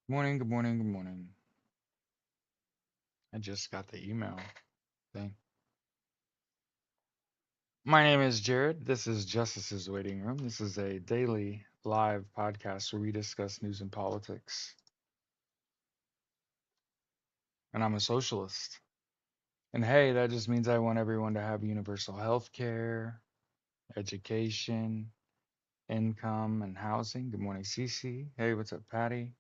Morning, good morning, good morning. I just got the email thing. My name is Jared. This is Justice's Waiting Room. This is a daily live podcast where we discuss news and politics. And I'm a socialist. And hey, that just means I want everyone to have universal health care, education, income, and housing. Good morning, Cece. Hey, what's up, Patty?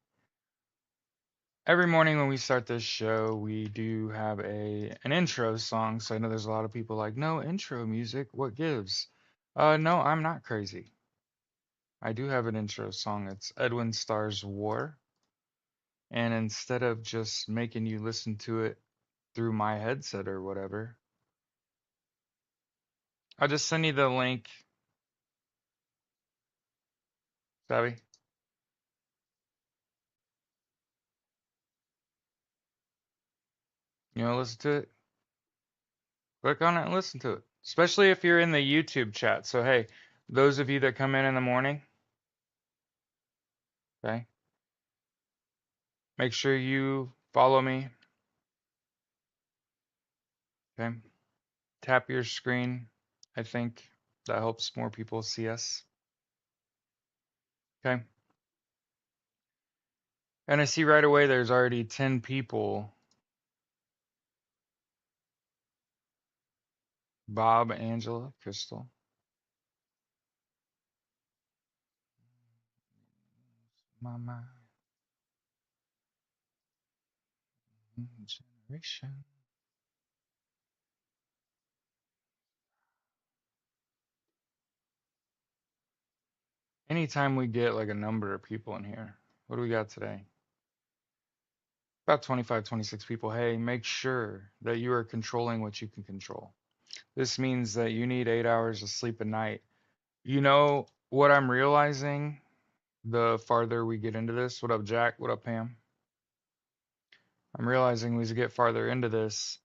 Every morning when we start this show, we do have an intro song. So I know there's a lot of people like, no intro music. What gives? No, I'm not crazy. I do have an intro song. It's Edwin Starr's War. And instead of just making you listen to it through my headset or whatever, I'll just send you the link. Savvy? You want to listen to it? Click on it and listen to it. Especially if you're in the YouTube chat. So, hey, those of you that come in the morning, okay, make sure you follow me, okay? Tap your screen. I think that helps more people see us. Okay. And I see right away there's already 10 people. Bob, Angela, Crystal. My generation. Anytime we get like a number of people in here, what do we got today? About 25, 26 people. Hey, make sure that you are controlling what you can control. This means that you need 8 hours of sleep a night. You know what I'm realizing the farther we get into this? What up, Jack? What up, Pam? I'm realizing as we get farther into this,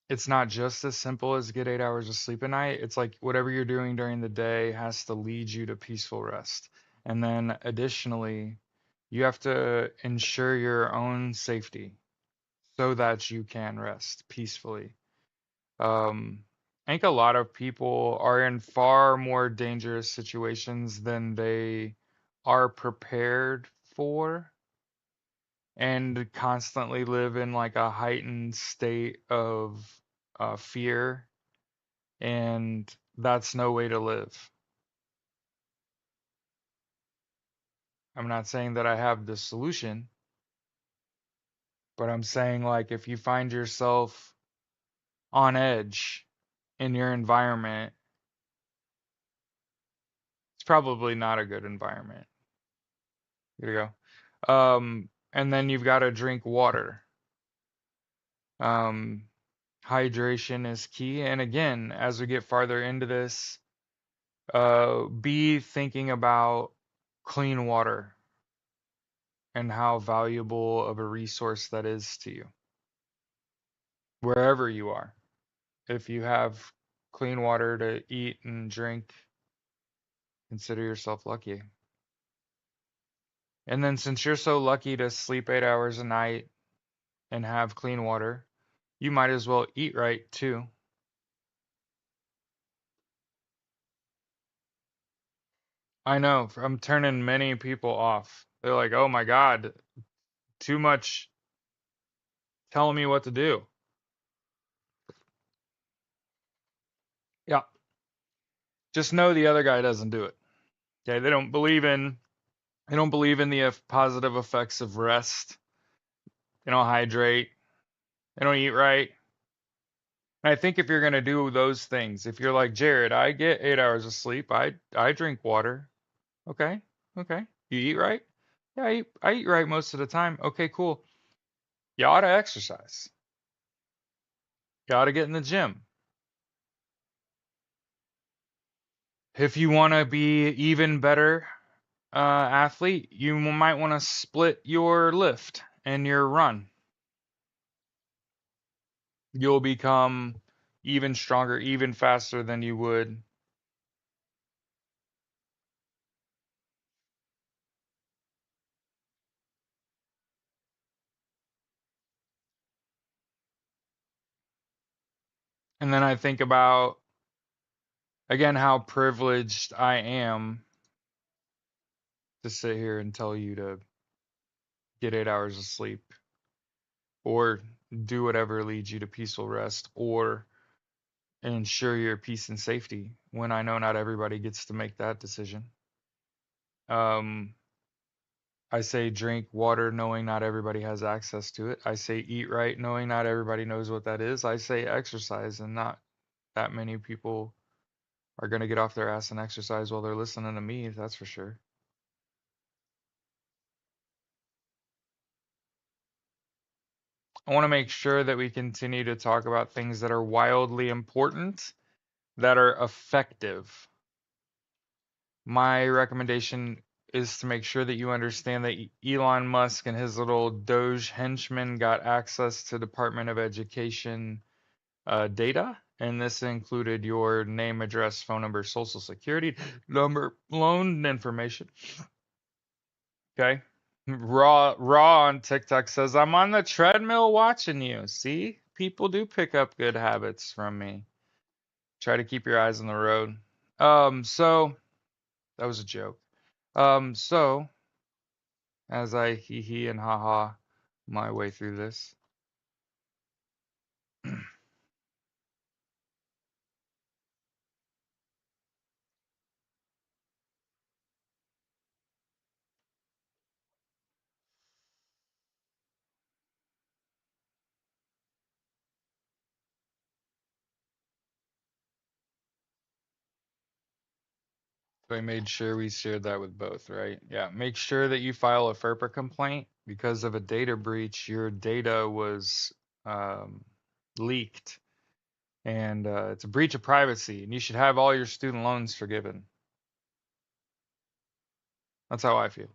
it's not just as simple as get 8 hours of sleep a night. It's like whatever you're doing during the day has to lead you to peaceful rest. And then additionally, you have to ensure your own safety so that you can rest peacefully. I think a lot of people are in far more dangerous situations than they are prepared for and constantly live in like a heightened state of fear, and that's no way to live. I'm not saying that I have the solution, but I'm saying like if you find yourself on edge in your environment, it's probably not a good environment. Here you go. And then you've got to drink water. Um, Hydration is key. And again, as we get farther into this, be thinking about clean water and how valuable of a resource that is to you, wherever you are. If you have clean water to eat and drink, consider yourself lucky. And then, since you're so lucky to sleep 8 hours a night and have clean water, you might as well eat right too. I know, I'm turning many people off. They're like, oh my God, too much telling me what to do. Yeah, just know the other guy doesn't do it. Okay, they don't believe in the positive effects of rest. They don't hydrate. They don't eat right. And I think if you're gonna do those things, if you're like Jared, I get 8 hours of sleep. I drink water. Okay, okay. You eat right? Yeah, I eat right most of the time. Okay, cool. You ought to exercise. You ought to get in the gym. If you want to be even better athlete, you might want to split your lift and your run. You'll become even stronger, even faster than you would. And then I think about, again, how privileged I am to sit here and tell you to get 8 hours of sleep or do whatever leads you to peaceful rest or ensure your peace and safety when I know not everybody gets to make that decision. Um, I say drink water knowing not everybody has access to it. I say eat right knowing not everybody knows what that is. I say exercise and not that many people are going to get off their ass and exercise while they're listening to me, that's for sure. I want to make sure that we continue to talk about things that are wildly important, that are effective. My recommendation is to make sure that you understand that Elon Musk and his little Doge henchmen got access to Department of Education data, and this included your name, address, phone number, social security number, loan information. Okay. Raw on TikTok says, I'm on the treadmill watching you. See, people do pick up good habits from me. Try to keep your eyes on the road. So that was a joke. So as I hee hee and ha ha my way through this. So I made sure we shared that with both, right? Yeah, make sure that you file a FERPA complaint because of a data breach. Your data was um, leaked, and it's a breach of privacy, and you should have all your student loans forgiven. That's how I feel.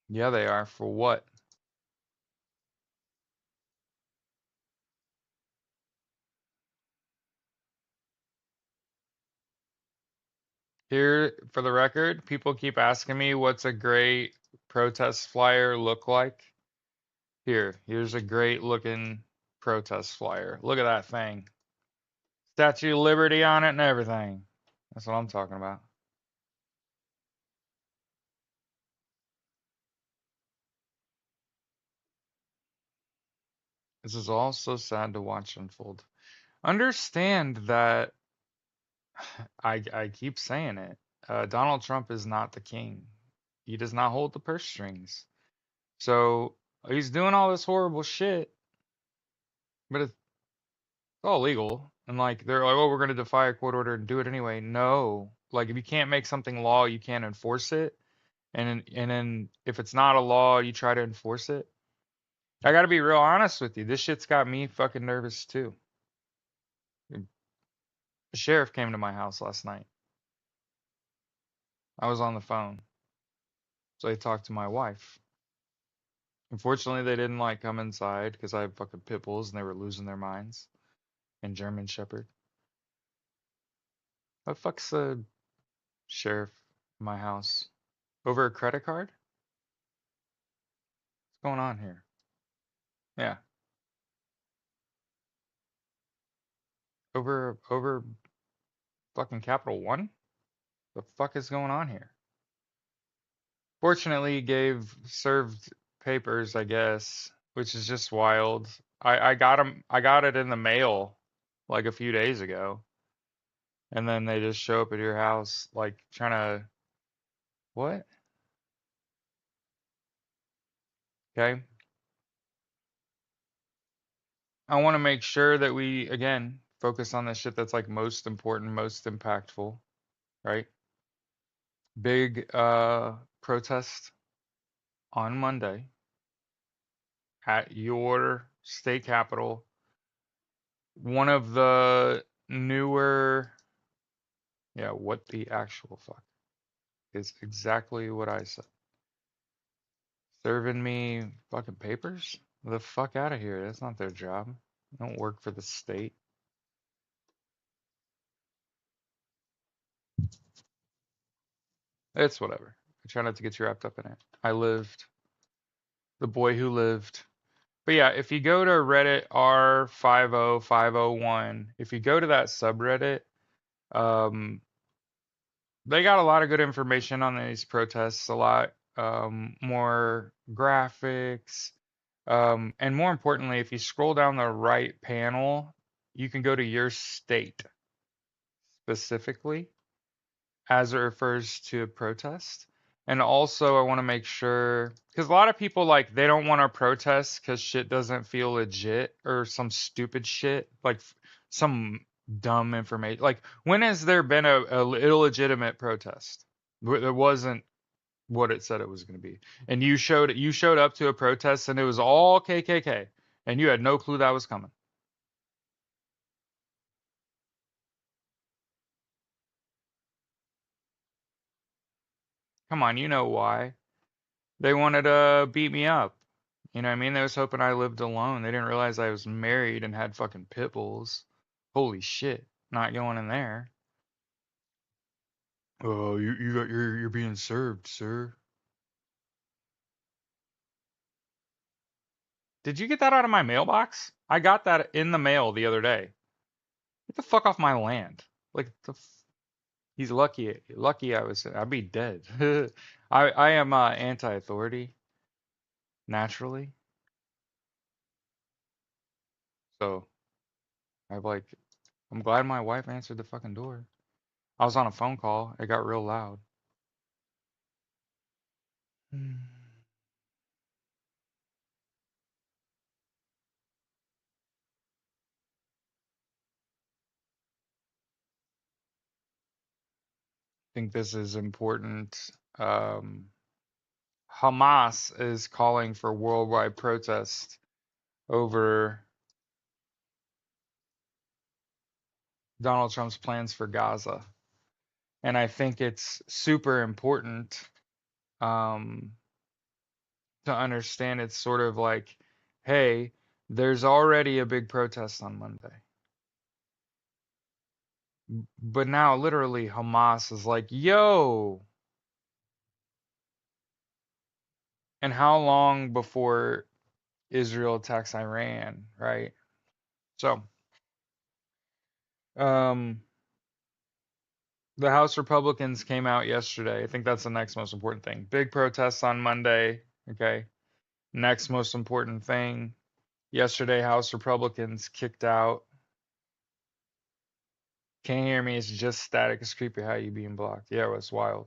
Yeah, they are. For what? Here, for the record, people keep asking me what's a great protest flyer look like. Here's a great looking protest flyer. Look at that thing. Statue of Liberty on it and everything. That's what I'm talking about. This is all so sad to watch unfold. Understand that I keep saying it. Donald Trump is not the king. He does not hold the purse strings. So he's doing all this horrible shit, but it's all legal. And like they're like, oh, we're gonna defy a court order and do it anyway. No. Like if you can't make something law, you can't enforce it. And then if it's not a law, you try to enforce it. I gotta be real honest with you. This shit's got me fucking nervous too. The sheriff came to my house last night. I was on the phone, so I talked to my wife. Unfortunately, they didn't like come inside because I have fucking pit bulls and they were losing their minds. And German Shepherd. What the fuck's the sheriff in my house? Over a credit card? What's going on here? Yeah. Over fucking Capital One? The fuck is going on here? Fortunately, gave served papers, I guess, which is just wild. I got them. I got it in the mail like a few days ago, and then they just show up at your house like trying to what? Okay. I want to make sure that we again focus on the shit that's like most important, most impactful, right? Big protest on Monday at your state capitol. One of the newer, yeah, what the actual fuck is exactly what I said. Serving me fucking papers? The fuck out of here. That's not their job. I don't work for the state. It's whatever. I try not to get you wrapped up in it. I lived. The boy who lived. But yeah, if you go to Reddit R50501, if you go to that subreddit, um, they got a lot of good information on these protests, a lot more graphics, and more importantly, if you scroll down the right panel, you can go to your state specifically as it refers to a protest. And also, I want to make sure because a lot of people like they don't want to protest because shit doesn't feel legit or some stupid shit like some dumb information. Like, when has there been a illegitimate protest? There wasn't what it said it was going to be, and you showed up to a protest and it was all KKK, and you had no clue that was coming. Come on, you know why? They wanted to beat me up. You know what I mean? They was hoping I lived alone. They didn't realize I was married and had fucking pit bulls. Holy shit. Not going in there. Oh, you're being served, sir. Did you get that out of my mailbox? I got that in the mail the other day. Get the fuck off my land. Like he's lucky. Lucky I'd be dead. I am anti-authority naturally. So I'm glad my wife answered the fucking door. I was on a phone call. It got real loud. I think this is important. Um, Hamas is calling for worldwide protest over Donald Trump's plans for Gaza. And I think it's super important um, to understand it's sort of like, hey, there's already a big protest on Monday. But now, literally, Hamas is like, yo, and how long before Israel attacks Iran, right? So, um, the House Republicans came out yesterday. I think that's the next most important thing. Big protests on Monday. Okay. Next most important thing. Yesterday, House Republicans kicked out. Can't hear me. It's just static. It's creepy how you being blocked. Yeah, it was wild.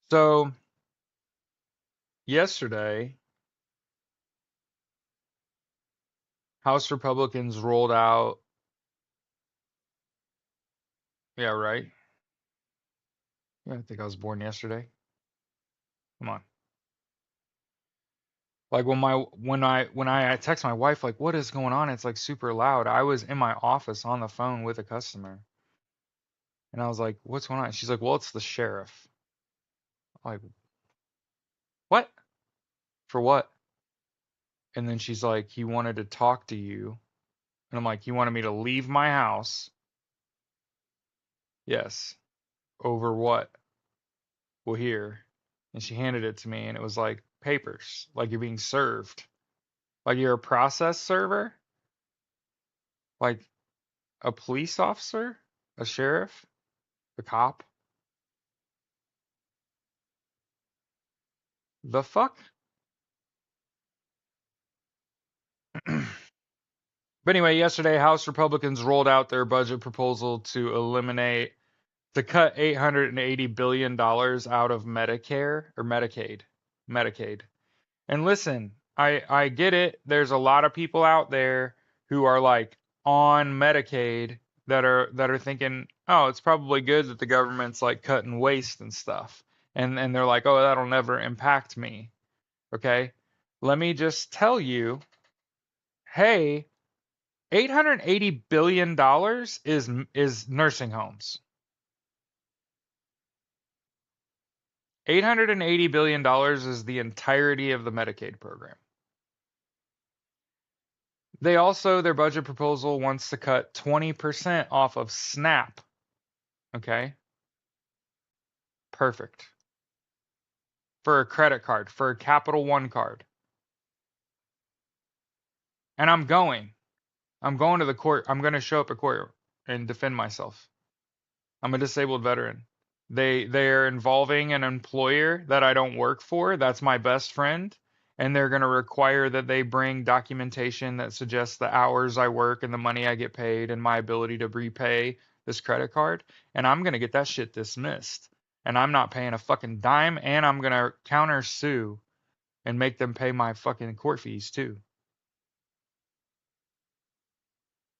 So, yesterday, House Republicans rolled out. Yeah, right. Yeah, I think I was born yesterday. Come on. Like when I text my wife like what is going on? It's like super loud. I was in my office on the phone with a customer. And I was like, "What's going on?" She's like, "Well, it's the sheriff." I'm like, "What? For what?" And then she's like, "He wanted to talk to you." And I'm like, "He wanted me to leave my house?" "Yes." "Over what?" "Well, here." And she handed it to me and it was like papers, like you're being served. Like you're a process server? Like a police officer? A sheriff? A cop? The fuck? But anyway, yesterday, House Republicans rolled out their budget proposal to cut $880 billion out of Medicare or Medicaid. Medicaid. And listen, I get it. There's a lot of people out there who are like on Medicaid that are thinking, oh, it's probably good that the government's like cutting waste and stuff. And they're like, oh, that'll never impact me. Okay. Let me just tell you, hey, $880 billion is nursing homes. $880 billion is the entirety of the Medicaid program. They also, their budget proposal wants to cut 20% off of SNAP. Okay? Perfect. For a credit card, for a Capital One card. And I'm going. I'm going to the court. I'm going to show up at court and defend myself. I'm a disabled veteran. They're involving an employer that I don't work for. That's my best friend. And they're going to require that they bring documentation that suggests the hours I work and the money I get paid and my ability to repay this credit card. And I'm going to get that shit dismissed. And I'm not paying a fucking dime. And I'm going to counter sue and make them pay my fucking court fees too.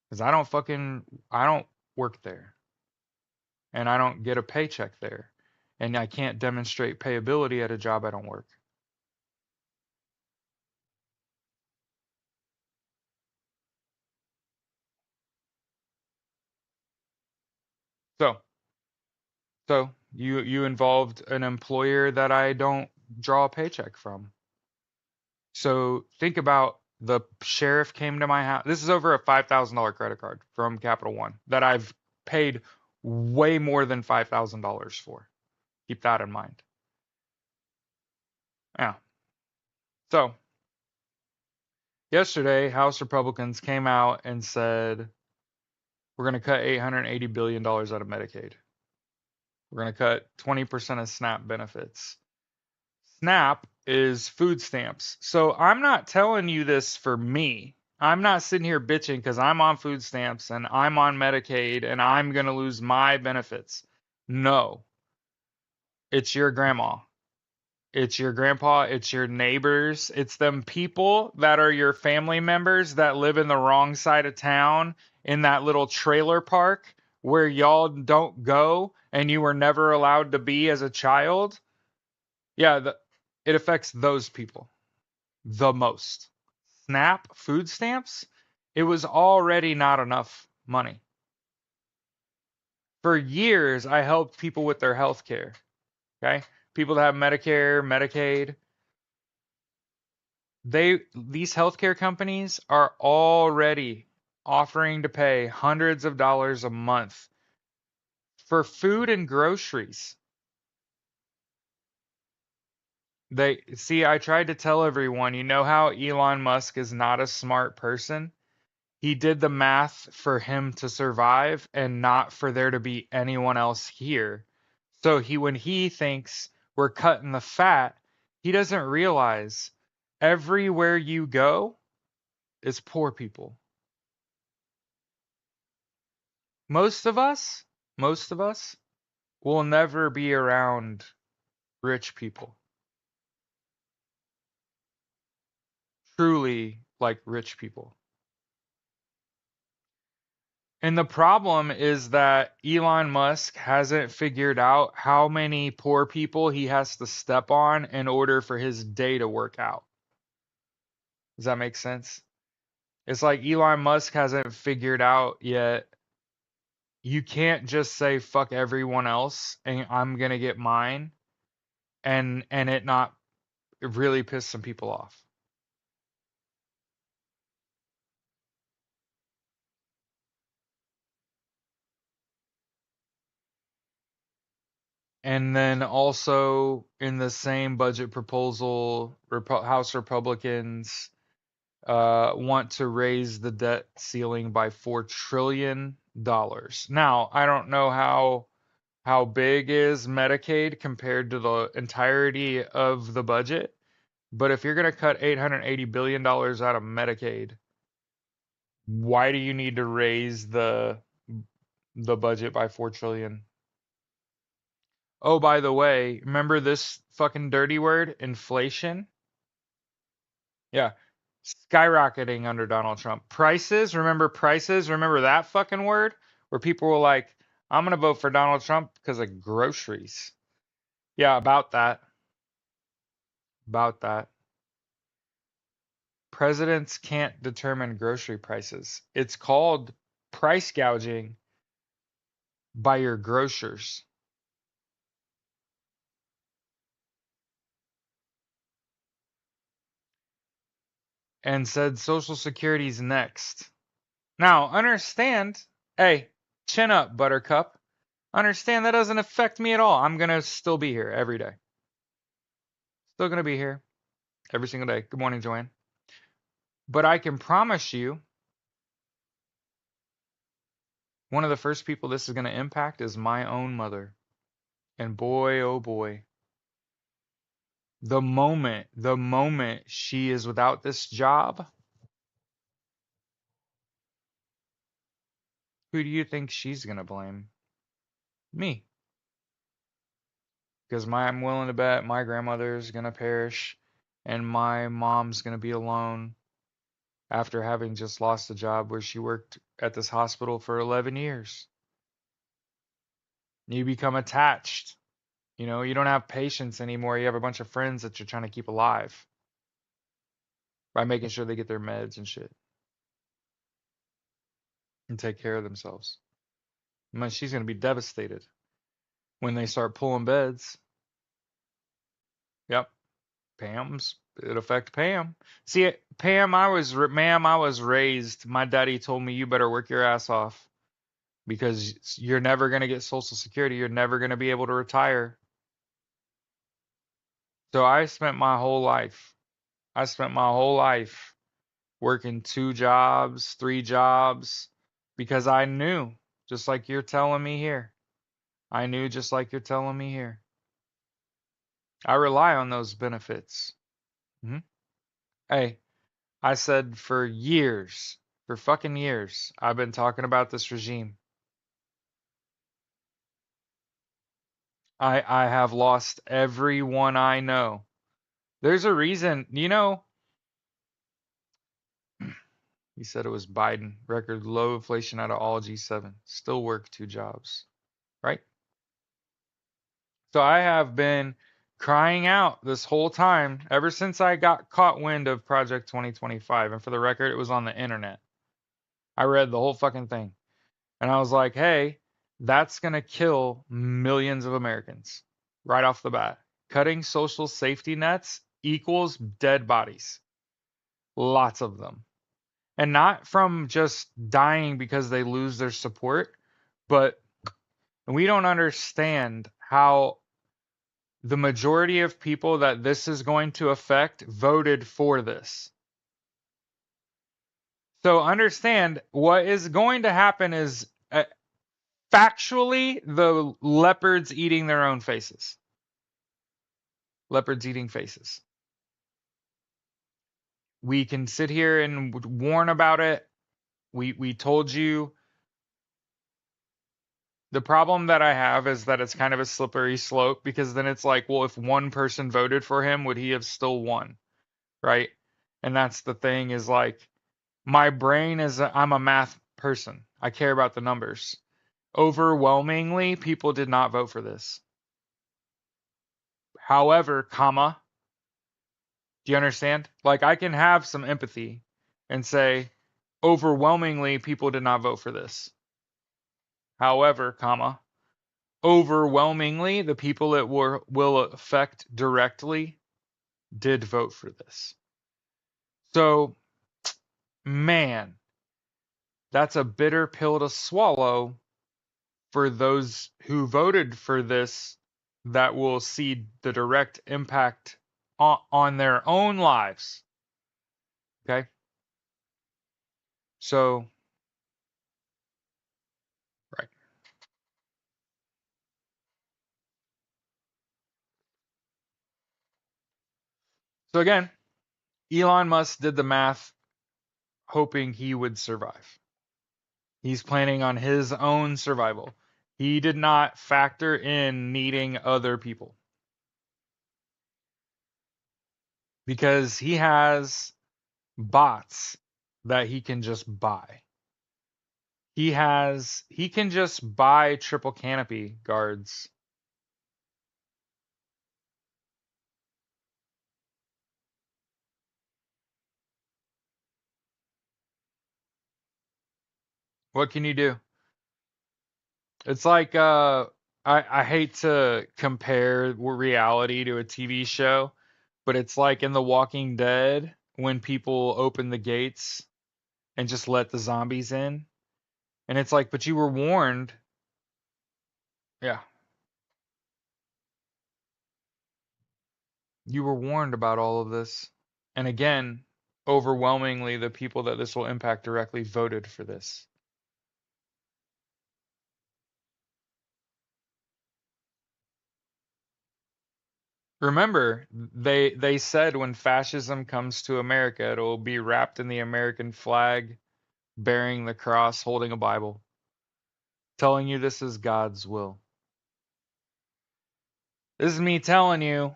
Because I don't work there. And I don't get a paycheck there. And I can't demonstrate payability at a job I don't work. So, so you involved an employer that I don't draw a paycheck from. So think about the sheriff came to my house. This is over a $5,000 credit card from Capital One that I've paid way more than $5,000 for. Keep that in mind. Yeah. So yesterday, House Republicans came out and said we're going to cut $880 billion out of Medicaid. We're going to cut 20% of SNAP benefits. SNAP is food stamps. So I'm not telling you this for me. I'm not sitting here bitching because I'm on food stamps and I'm on Medicaid and I'm going to lose my benefits. No, it's your grandma. It's your grandpa. It's your neighbors. It's them people that are your family members that live in the wrong side of town in that little trailer park where y'all don't go and you were never allowed to be as a child. Yeah, it affects those people the most. SNAP food stamps, it was already not enough money. For years, I helped people with their health care. Okay. People that have Medicare, Medicaid, these healthcare companies are already offering to pay hundreds of dollars a month for food and groceries. They see, I tried to tell everyone, you know how Elon Musk is not a smart person? He did the math for him to survive and not for there to be anyone else here. So when he thinks we're cutting the fat, he doesn't realize everywhere you go is poor people. Most of us, most of us will never be around rich people. Truly like rich people. And the problem is that Elon Musk hasn't figured out how many poor people he has to step on in order for his day to work out. Does that make sense? It's like Elon Musk hasn't figured out yet. You can't just say fuck everyone else and I'm gonna get mine and it not really piss some people off. And then also in the same budget proposal, House Republicans want to raise the debt ceiling by $4 trillion. Now, I don't know how big is Medicaid compared to the entirety of the budget, but if you're going to cut $880 billion out of Medicaid, why do you need to raise the budget by 4 trillion? Oh, by the way, remember this fucking dirty word, inflation? Yeah, skyrocketing under Donald Trump. Prices, remember prices? Remember that fucking word? Where people were like, I'm going to vote for Donald Trump because of groceries. Yeah, about that. About that. Presidents can't determine grocery prices. It's called price gouging by your grocers. And said Social Security's next. Now, understand, hey, chin up, Buttercup. Understand that doesn't affect me at all. I'm going to still be here every day. Still going to be here every single day. Good morning, Joanne. But I can promise you, one of the first people this is going to impact is my own mother. And boy, oh boy, the moment she is without this job, who do you think she's going to blame? Me. Because I'm willing to bet my grandmother's going to perish and my mom's going to be alone after having just lost a job where she worked at this hospital for 11 years. You become attached. You know, you don't have patience anymore. You have a bunch of friends that you're trying to keep alive by making sure they get their meds and shit and take care of themselves. Man, she's going to be devastated when they start pulling beds. Yep. It affect Pam. See, Pam, ma'am, I was raised. My daddy told me you better work your ass off because you're never going to get Social Security. You're never going to be able to retire. So I spent my whole life working 2 jobs, 3 jobs, because I knew, just like you're telling me here. I knew just like you're telling me here. I rely on those benefits. Hmm. Hey, I said for fucking years, I've been talking about this regime. I have lost everyone I know. There's a reason, he said it was Biden. Record low inflation out of all G7. Still work 2 jobs, right? So I have been crying out this whole time ever since I got caught wind of Project 2025. And for the record, it was on the internet. I read the whole fucking thing. And I was like, hey, that's going to kill millions of Americans right off the bat. Cutting social safety nets equals dead bodies. Lots of them. And not from just dying because they lose their support, but we don't understand how the majority of people that this is going to affect voted for this. So understand what is going to happen is factually the leopards eating their own faces. Leopards eating faces. We can sit here and warn about it. We told you. The problem that I have is that it's kind of a slippery slope because then it's like, well, if one person voted for him, would he have still won? Right? And that's the thing is like, my brain is, I'm a math person. I care about the numbers. Overwhelmingly, people did not vote for this. However, comma, do you understand? Like, I can have some empathy and say, overwhelmingly, people did not vote for this. However, comma, overwhelmingly, the people it will affect directly did vote for this. So, man, that's a bitter pill to swallow for those who voted for this that will see the direct impact on their own lives. Okay? So, right. So, again, Elon Musk did the math hoping he would survive. He's planning on his own survival. He did not factor in needing other people because he has bots that he can just buy. He can just buy triple canopy guards. What can you do? It's like I hate to compare reality to a TV show, but it's like in The Walking Dead when people open the gates and just let the zombies in. And it's like, but you were warned. Yeah. You were warned about all of this. And again, overwhelmingly the people that this will impact directly voted for this. Remember, they said when fascism comes to America, it'll be wrapped in the American flag, bearing the cross, holding a Bible, telling you this is God's will. This is me telling you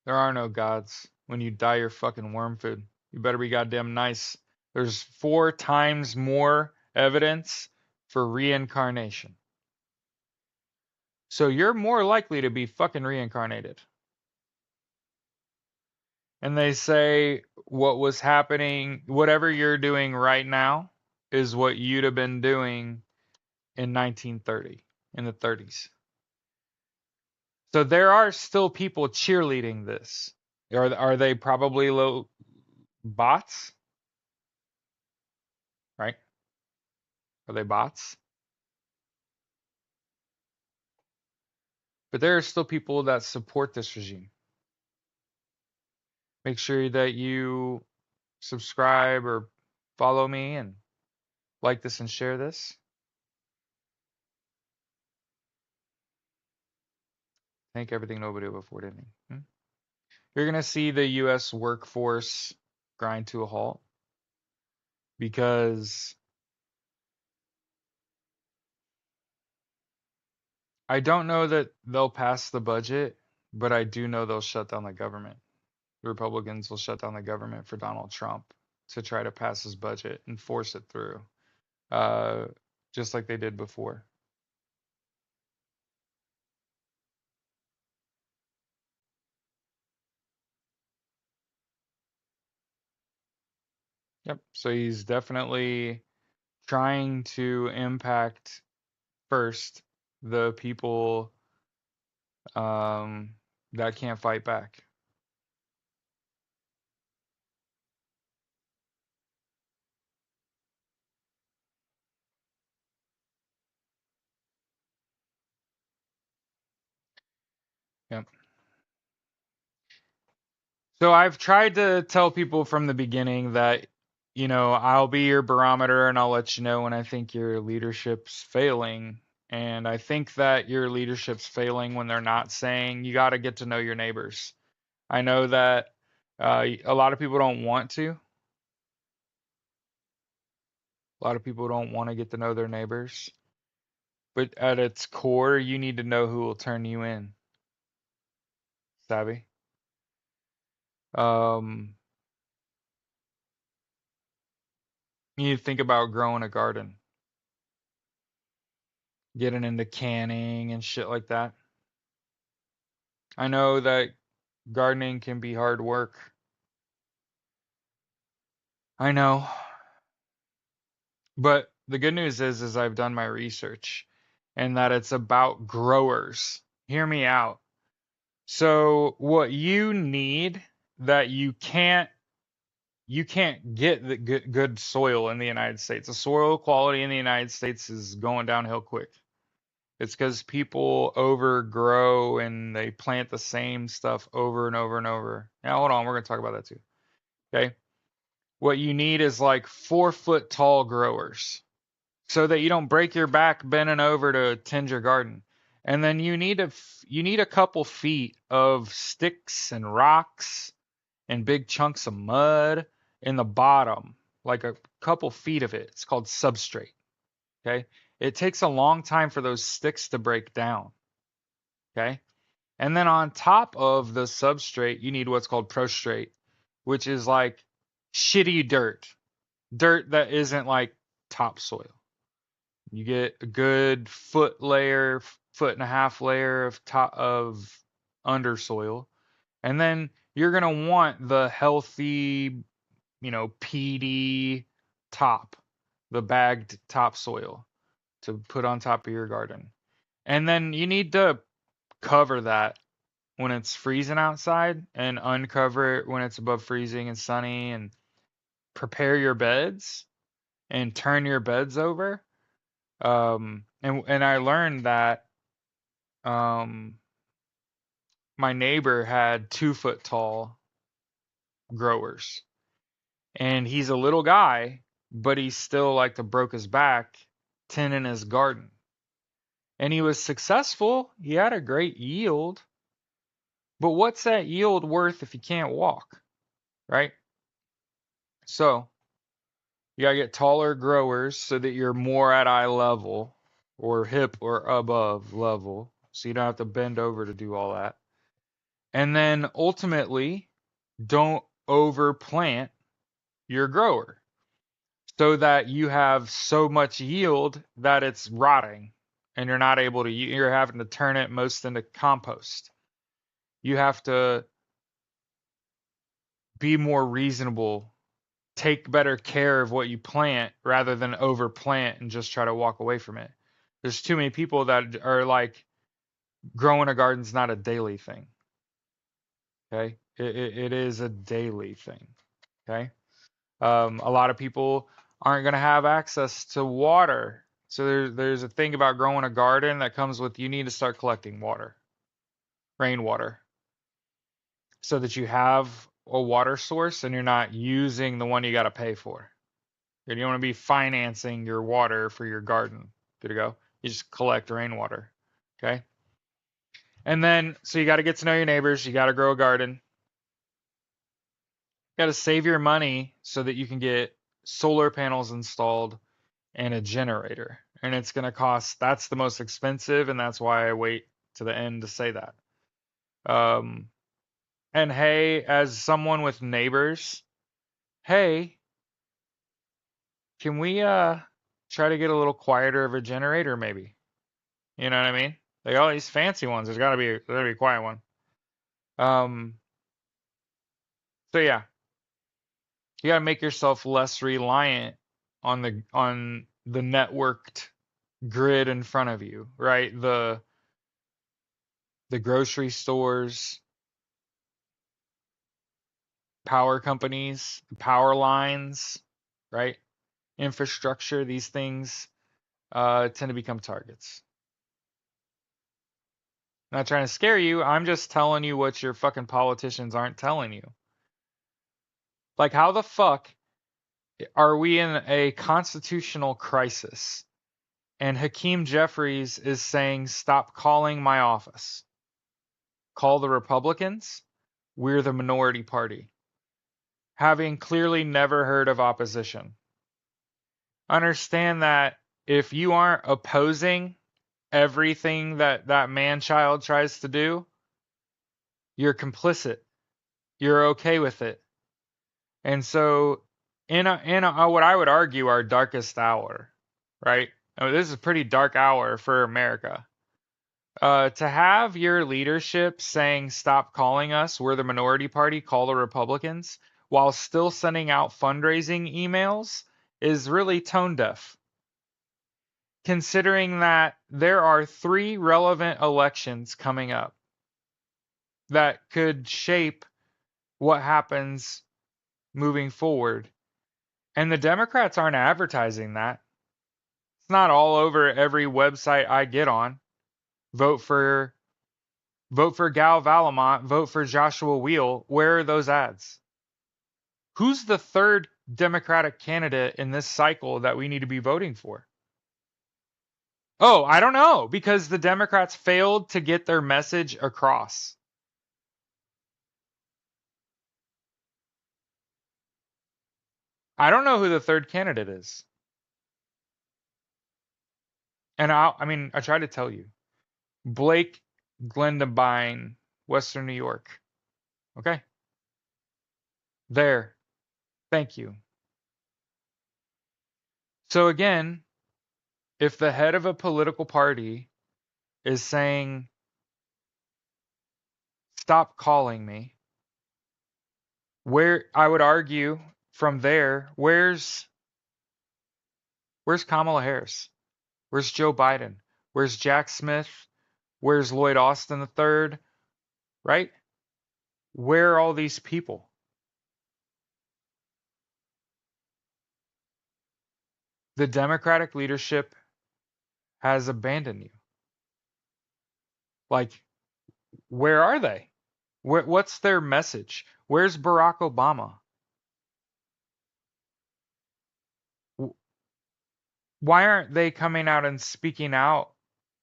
there are no gods. When you die, you're fucking worm food. You better be goddamn nice. There's 4 times more evidence for reincarnation. So you're more likely to be fucking reincarnated. And they say what was happening, whatever you're doing right now, is what you'd have been doing in 1930, in the 30s. So there are still people cheerleading this. Are they probably low bots? Right? Are they bots? But there are still people that support this regime. Make sure that you subscribe or follow me and like this and share this. Thank everything nobody before ending. You're going to see the US workforce grind to a halt because I don't know that they'll pass the budget, but I do know they'll shut down the government. The Republicans will shut down the government for Donald Trump to try to pass his budget and force it through, uh, just like they did before. Yep. So he's definitely trying to impact first the people um, that can't fight back. Yep. So I've tried to tell people from the beginning that, I'll be your barometer and I'll let you know when I think your leadership's failing. And I think that your leadership's failing when they're not saying you got to get to know your neighbors. I know that a lot of people don't want to. A lot of people don't want to get to know their neighbors. But at its core, you need to know who will turn you in. Savvy? Um, you need to think about growing a garden, getting into canning and shit like that. I know that gardening can be hard work. I know. But the good news is I've done my research and that it's about growers. Hear me out. So what you need that you can't get the good soil in the United States. The soil quality in the United States is going downhill quick. It's because people overgrow and they plant the same stuff over and over and over. Now, hold on, we're going to talk about that too. Okay. What you need is like 4 foot tall growers so that you don't break your back bending over to tend your garden. And then you need a couple feet of sticks and rocks and big chunks of mud in the bottom, like a couple feet of it. It's called substrate. Okay. It takes a long time for those sticks to break down. Okay. And then on top of the substrate, you need what's called prostrate, which is like shitty dirt that isn't like topsoil. You get a good foot and a half layer of undersoil, and then you're gonna want the healthy, peaty top, the bagged topsoil to put on top of your garden. And then you need to cover that when it's freezing outside and uncover it when it's above freezing and sunny and prepare your beds and turn your beds over. And I learned that um my neighbor had 2 foot tall growers. And he's a little guy, but he still like to broke his back tending his garden. And he was successful. He had a great yield. But what's that yield worth if you can't walk? Right? So you gotta get taller growers so that you're more at eye level or hip or above level. So you don't have to bend over to do all that. And then ultimately, don't overplant your grower so that you have so much yield that it's rotting and you're not able to, you're having to turn it most into compost. You have to be more reasonable, take better care of what you plant rather than overplant and just try to walk away from it. There's too many people that are like, growing a garden's not a daily thing. Okay. It is a daily thing. Okay. A lot of people aren't going to have access to water. So there's a thing about growing a garden that comes with you need to start collecting water, rainwater, so that you have a water source and you're not using the one you got to pay for. You don't want to be financing your water for your garden. Good to go. You just collect rainwater. Okay. And then, so you got to get to know your neighbors. You got to grow a garden. You got to save your money so that you can get solar panels installed and a generator. And it's going to cost, that's the most expensive. And that's why I wait to the end to say that. Um, and hey, as someone with neighbors, hey, can we try to get a little quieter of a generator maybe? You know what I mean? Like all these fancy ones, there's gotta be a quiet one. Um, so yeah, you gotta make yourself less reliant on the networked grid in front of you, right? The grocery stores, power companies, power lines, right? Infrastructure, these things tend to become targets. I'm not trying to scare you. I'm just telling you what your fucking politicians aren't telling you. Like, how the fuck are we in a constitutional crisis? And Hakeem Jeffries is saying, stop calling my office. Call the Republicans. We're the minority party. Having clearly never heard of opposition. Understand that if you aren't opposing everything that that man child tries to do, you're complicit. You're okay with it. And so in a what I would argue our darkest hour, right? I mean, this is a pretty dark hour for America. To have your leadership saying stop calling us, we're the minority party, call the Republicans, while still sending out fundraising emails is really tone deaf. Considering that there are 3 relevant elections coming up that could shape what happens moving forward. And the Democrats aren't advertising that. It's not all over every website I get on. Vote for Gal Valamont, vote for Joshua Wheel. Where are those ads? Who's the third Democratic candidate in this cycle that we need to be voting for? Oh, I don't know, because the Democrats failed to get their message across. I don't know who the third candidate is. And I tried to tell you. Blake Glendabine, Western New York. Okay. There. Thank you. So again, if the head of a political party is saying, stop calling me, where I would argue from there, where's Kamala Harris? Where's Joe Biden? Where's Jack Smith? Where's Lloyd Austin III? Right? Where are all these people? The Democratic leadership has abandoned you. Like, where are they? What's their message? Where's Barack Obama? Why aren't they coming out and speaking out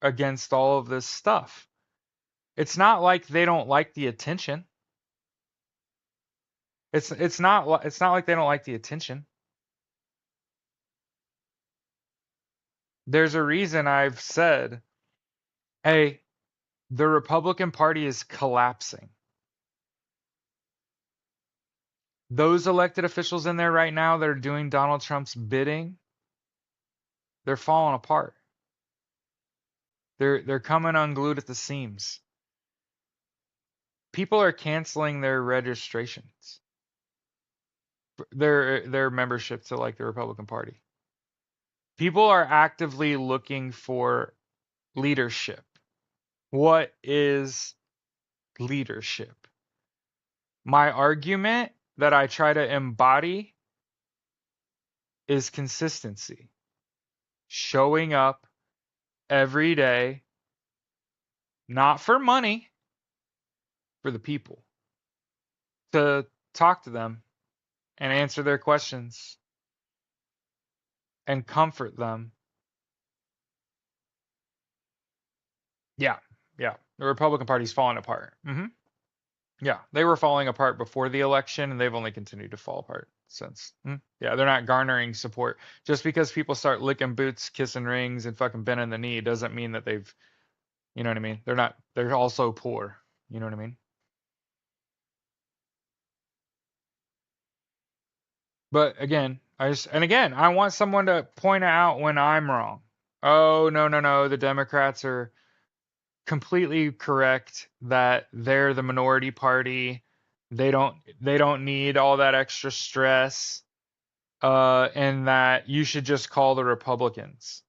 against all of this stuff? It's not like they don't like the attention. It's not like they don't like the attention. There's a reason I've said, hey, the Republican Party is collapsing. Those elected officials in there right now that are doing Donald Trump's bidding, they're falling apart. They're coming unglued at the seams. People are canceling their registrations, their membership to like the Republican Party. People are actively looking for leadership. What is leadership? My argument that I try to embody is consistency. Showing up every day, not for money, for the people, to talk to them and answer their questions and comfort them. Yeah, yeah. The Republican Party's falling apart. Yeah, they were falling apart before the election, and they've only continued to fall apart since. Yeah, they're not garnering support. Just because people start licking boots, kissing rings, and fucking bending the knee doesn't mean that they've, you know what I mean? They're not. They're also poor. You know what I mean? But again, I want someone to point out when I'm wrong. Oh, no, no, no. The Democrats are completely correct that they're the minority party. They don't need all that extra stress. And that you should just call the Republicans.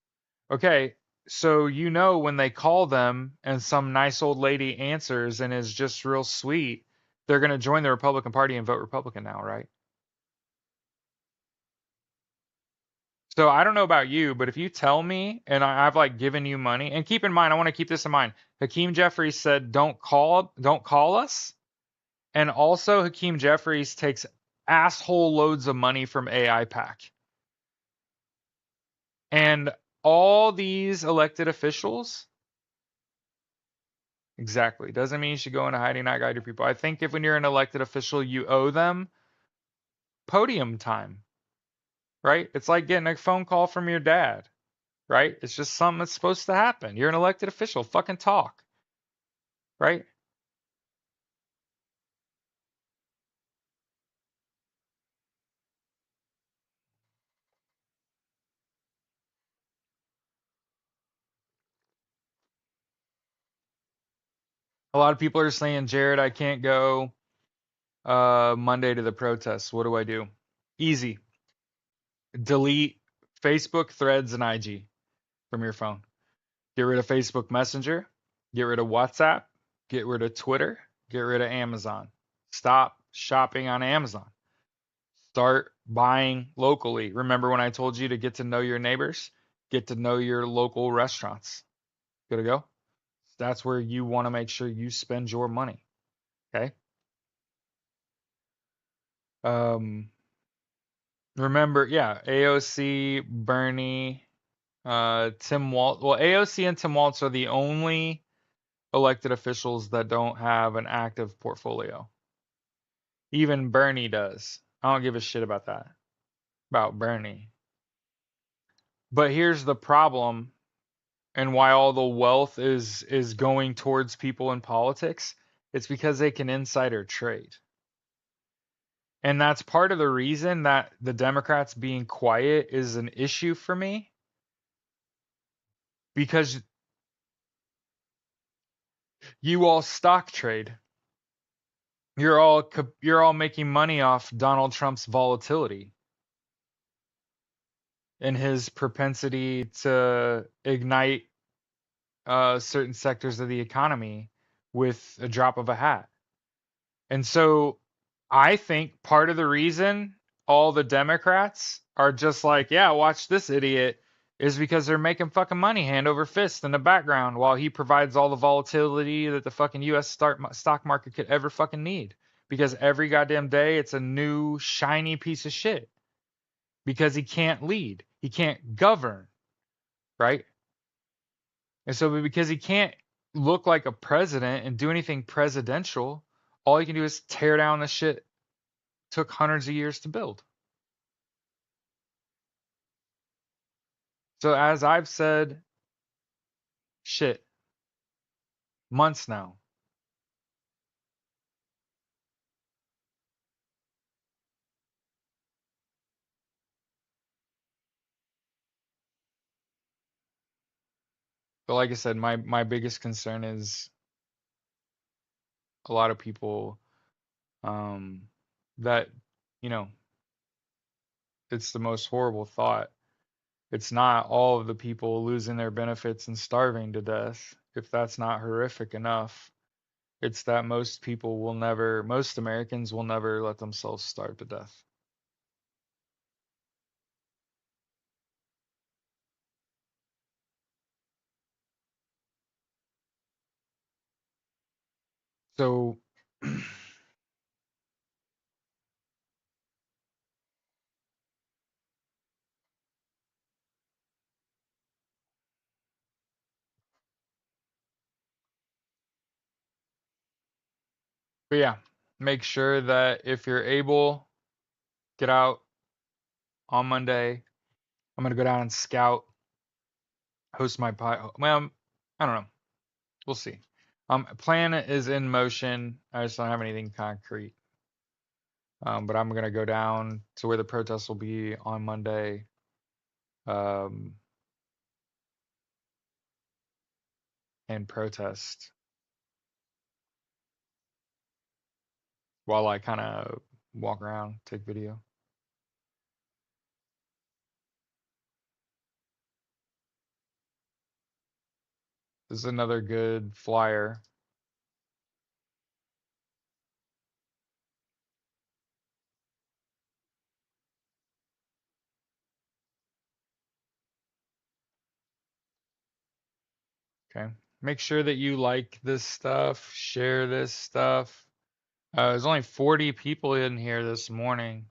Okay, so when they call them and some nice old lady answers and is just real sweet, they're gonna join the Republican Party and vote Republican now, right? So I don't know about you, but if you tell me and I've like given you money, and keep in mind, I want to keep this in mind. Hakeem Jeffries said, don't call us." And also Hakeem Jeffries takes asshole loads of money from AI PAC. And all these elected officials, exactly, doesn't mean you should go into hiding, not guide your people. I think if when you're an elected official, you owe them podium time, right? It's like getting a phone call from your dad, right? It's just something that's supposed to happen. You're an elected official, fucking talk, right? A lot of people are saying, Jared, I can't go Monday to the protests. What do I do? Easy. Delete Facebook, Threads, and IG from your phone. Get rid of Facebook Messenger. Get rid of WhatsApp. Get rid of Twitter. Get rid of Amazon. Stop shopping on Amazon. Start buying locally. Remember when I told you to get to know your neighbors? Get to know your local restaurants. Good to go? That's where you want to make sure you spend your money. Okay? Um, Remember, yeah, AOC, Bernie, Tim Walz. Well, AOC and Tim Walz are the only elected officials that don't have an active portfolio. Even Bernie does. I don't give a shit about that. About Bernie. But here's the problem and why all the wealth is going towards people in politics. It's because they can insider trade. And that's part of the reason that the Democrats being quiet is an issue for me because you all stock trade. You're all making money off Donald Trump's volatility and his propensity to ignite certain sectors of the economy with a drop of a hat. And so I think part of the reason all the Democrats are just like, yeah, watch this idiot, is because they're making fucking money hand over fist in the background while he provides all the volatility that the fucking US stock market could ever fucking need. because every goddamn day it's a new shiny piece of shit because he can't lead, he can't govern, right? And so because he can't look like a president and do anything presidential, all he can do is tear down the shit took hundreds of years to build. So as I've said, shit, months now. But like I said, my biggest concern is a lot of people um that you know, it's the most horrible thought. It's not all of the people losing their benefits and starving to death. If that's not horrific enough, it's that most people will never, most Americans will never let themselves starve to death. So, but yeah, make sure that if you're able, get out on Monday. I'm gonna go down and scout, host my well, I don't know. We'll see. Plan is in motion. I just don't have anything concrete. But I'm gonna go down to where the protests will be on Monday. Um, and protest while I kind of walk around, take video. This is another good flyer. Okay. Make sure that you like this stuff, share this stuff. There's only 40 people in here this morning.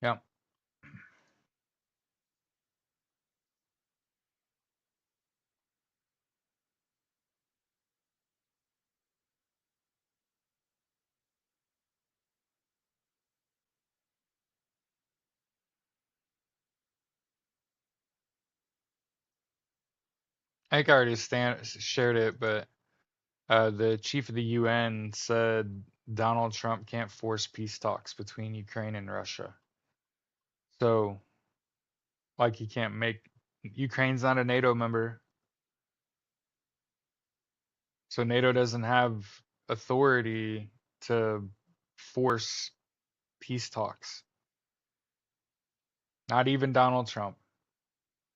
Yeah. I think I already shared it, but the chief of the UN said Donald Trump can't force peace talks between Ukraine and Russia. So, like, he can't make Ukraine's not a NATO member, so NATO doesn't have authority to force peace talks. Not even Donald Trump.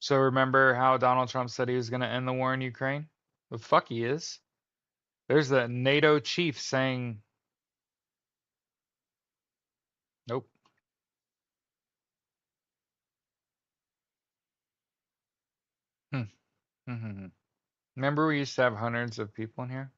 So remember how Donald Trump said he was going to end the war in Ukraine? The fuck he is. There's the NATO chief saying, nope. Hmm. Hmm. Remember we used to have hundreds of people in here?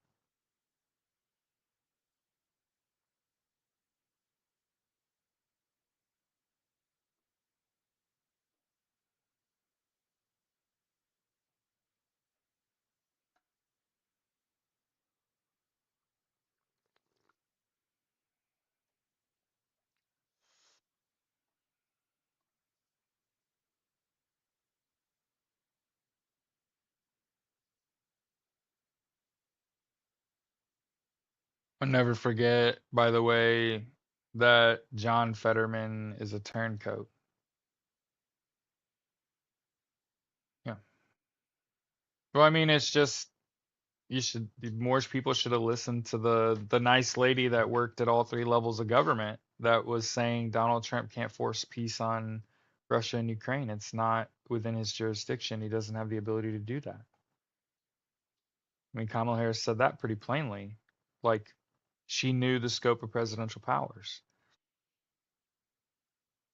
I'll never forget, by the way, that John Fetterman is a turncoat. Yeah. Well, I mean, it's just you should more people should have listened to the nice lady that worked at all three levels of government that was saying Donald Trump can't force peace on Russia and Ukraine. It's not within his jurisdiction. He doesn't have the ability to do that. I mean, Kamala Harris said that pretty plainly. Like, she knew the scope of presidential powers.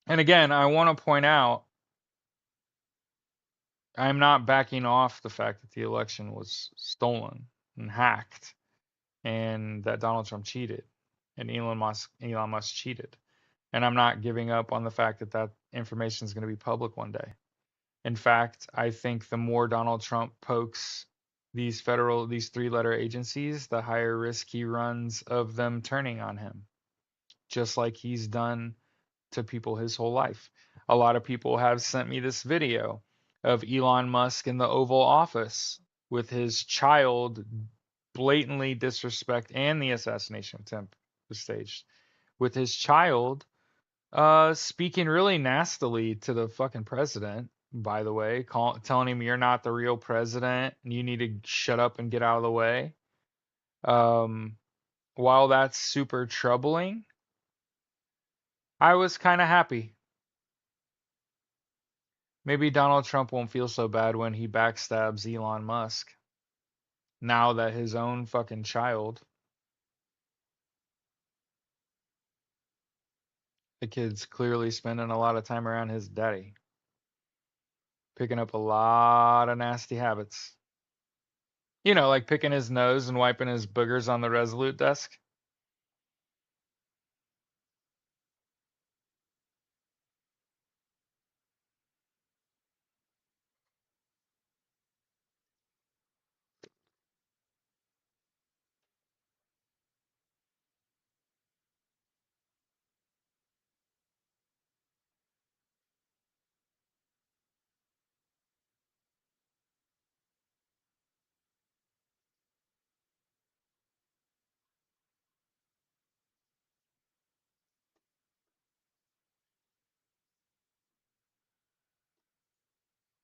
And again, I want to point out I'm not backing off the fact that the election was stolen and hacked. and that Donald Trump cheated and Elon Musk cheated. And I'm not giving up on the fact that that information is going to be public one day. In fact, I think the more Donald Trump pokes these three-letter agencies, the higher risk he runs of them turning on him, just like he's done to people his whole life. A lot of people have sent me this video of Elon Musk in the Oval Office with his child blatantly disrespect, and the assassination attempt was staged, with his child speaking really nastily to the fucking president, by the way, telling him you're not the real president and you need to shut up and get out of the way. Um, while that's super troubling, I was kind of happy. Maybe Donald Trump won't feel so bad when he backstabs Elon Musk now that his own fucking child, the kid's clearly spending a lot of time around his daddy, picking up a lot of nasty habits. You know, like picking his nose and wiping his boogers on the Resolute desk.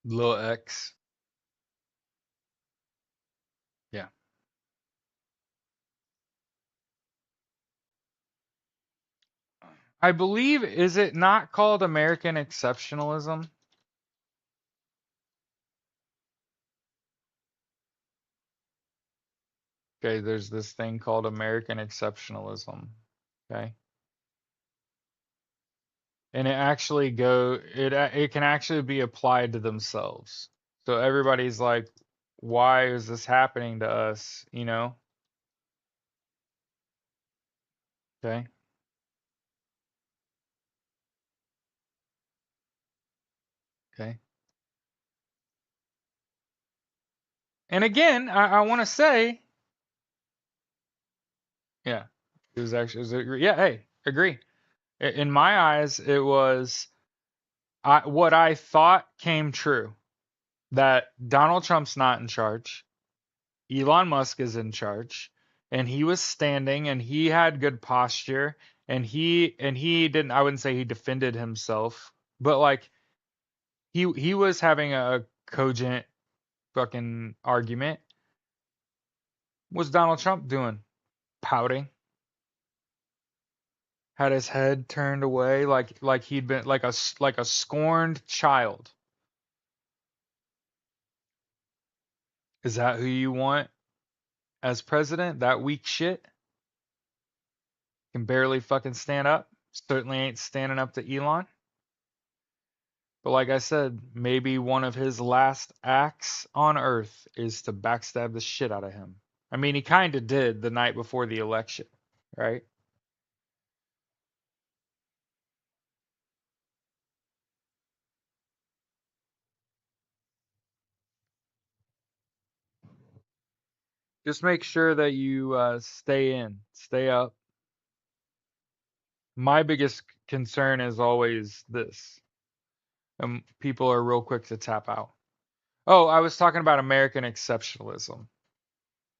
Lil X. Yeah. I believe, is it not called American exceptionalism? Okay, there's this thing called American exceptionalism. Okay. And it can actually be applied to themselves. So everybody's like, why is this happening to us? You know? Okay. Okay. And again, I want to say, yeah, yeah, hey, agree. In my eyes, it was what I thought came true, that Donald Trump's not in charge. Elon Musk is in charge, and he was standing and he had good posture, and he didn't, I wouldn't say he defended himself, but like he was having a cogent fucking argument. What's Donald Trump doing? Pouting, had his head turned away like he'd been like a scorned child. Is that who you want as president? That weak shit can barely fucking stand up. Certainly ain't standing up to Elon. But like I said, maybe one of his last acts on Earth is to backstab the shit out of him. I mean, he kind of did the night before the election, right? Just make sure that you stay up. My biggest concern is always this. People are real quick to tap out. Oh, I was talking about American exceptionalism.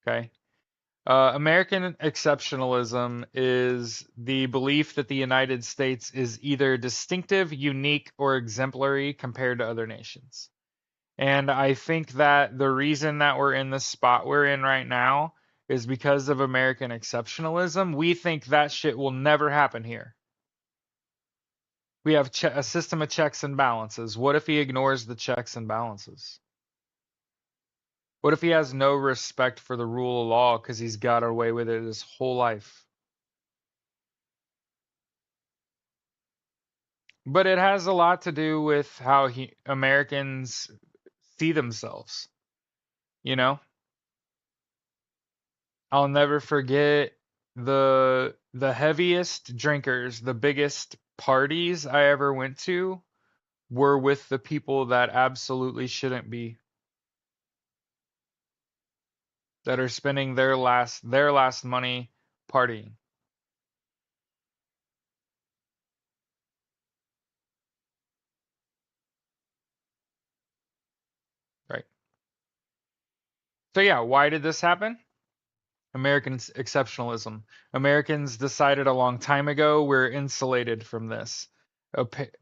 Okay. American exceptionalism is the belief that the United States is either distinctive, unique, or exemplary compared to other nations. And I think that the reason that we're in the spot we're in right now is because of American exceptionalism. We think that shit will never happen here. We have a system of checks and balances. What if he ignores the checks and balances? What if he has no respect for the rule of law because he's got away with it his whole life? But it has a lot to do with how Americans see themselves, you know? I'll never forget the heaviest drinkers, the biggest parties I ever went to were with the people that absolutely shouldn't be, that are spending their last money partying. Right. So yeah, why did this happen? Americans exceptionalism. Americans decided a long time ago we're insulated from this.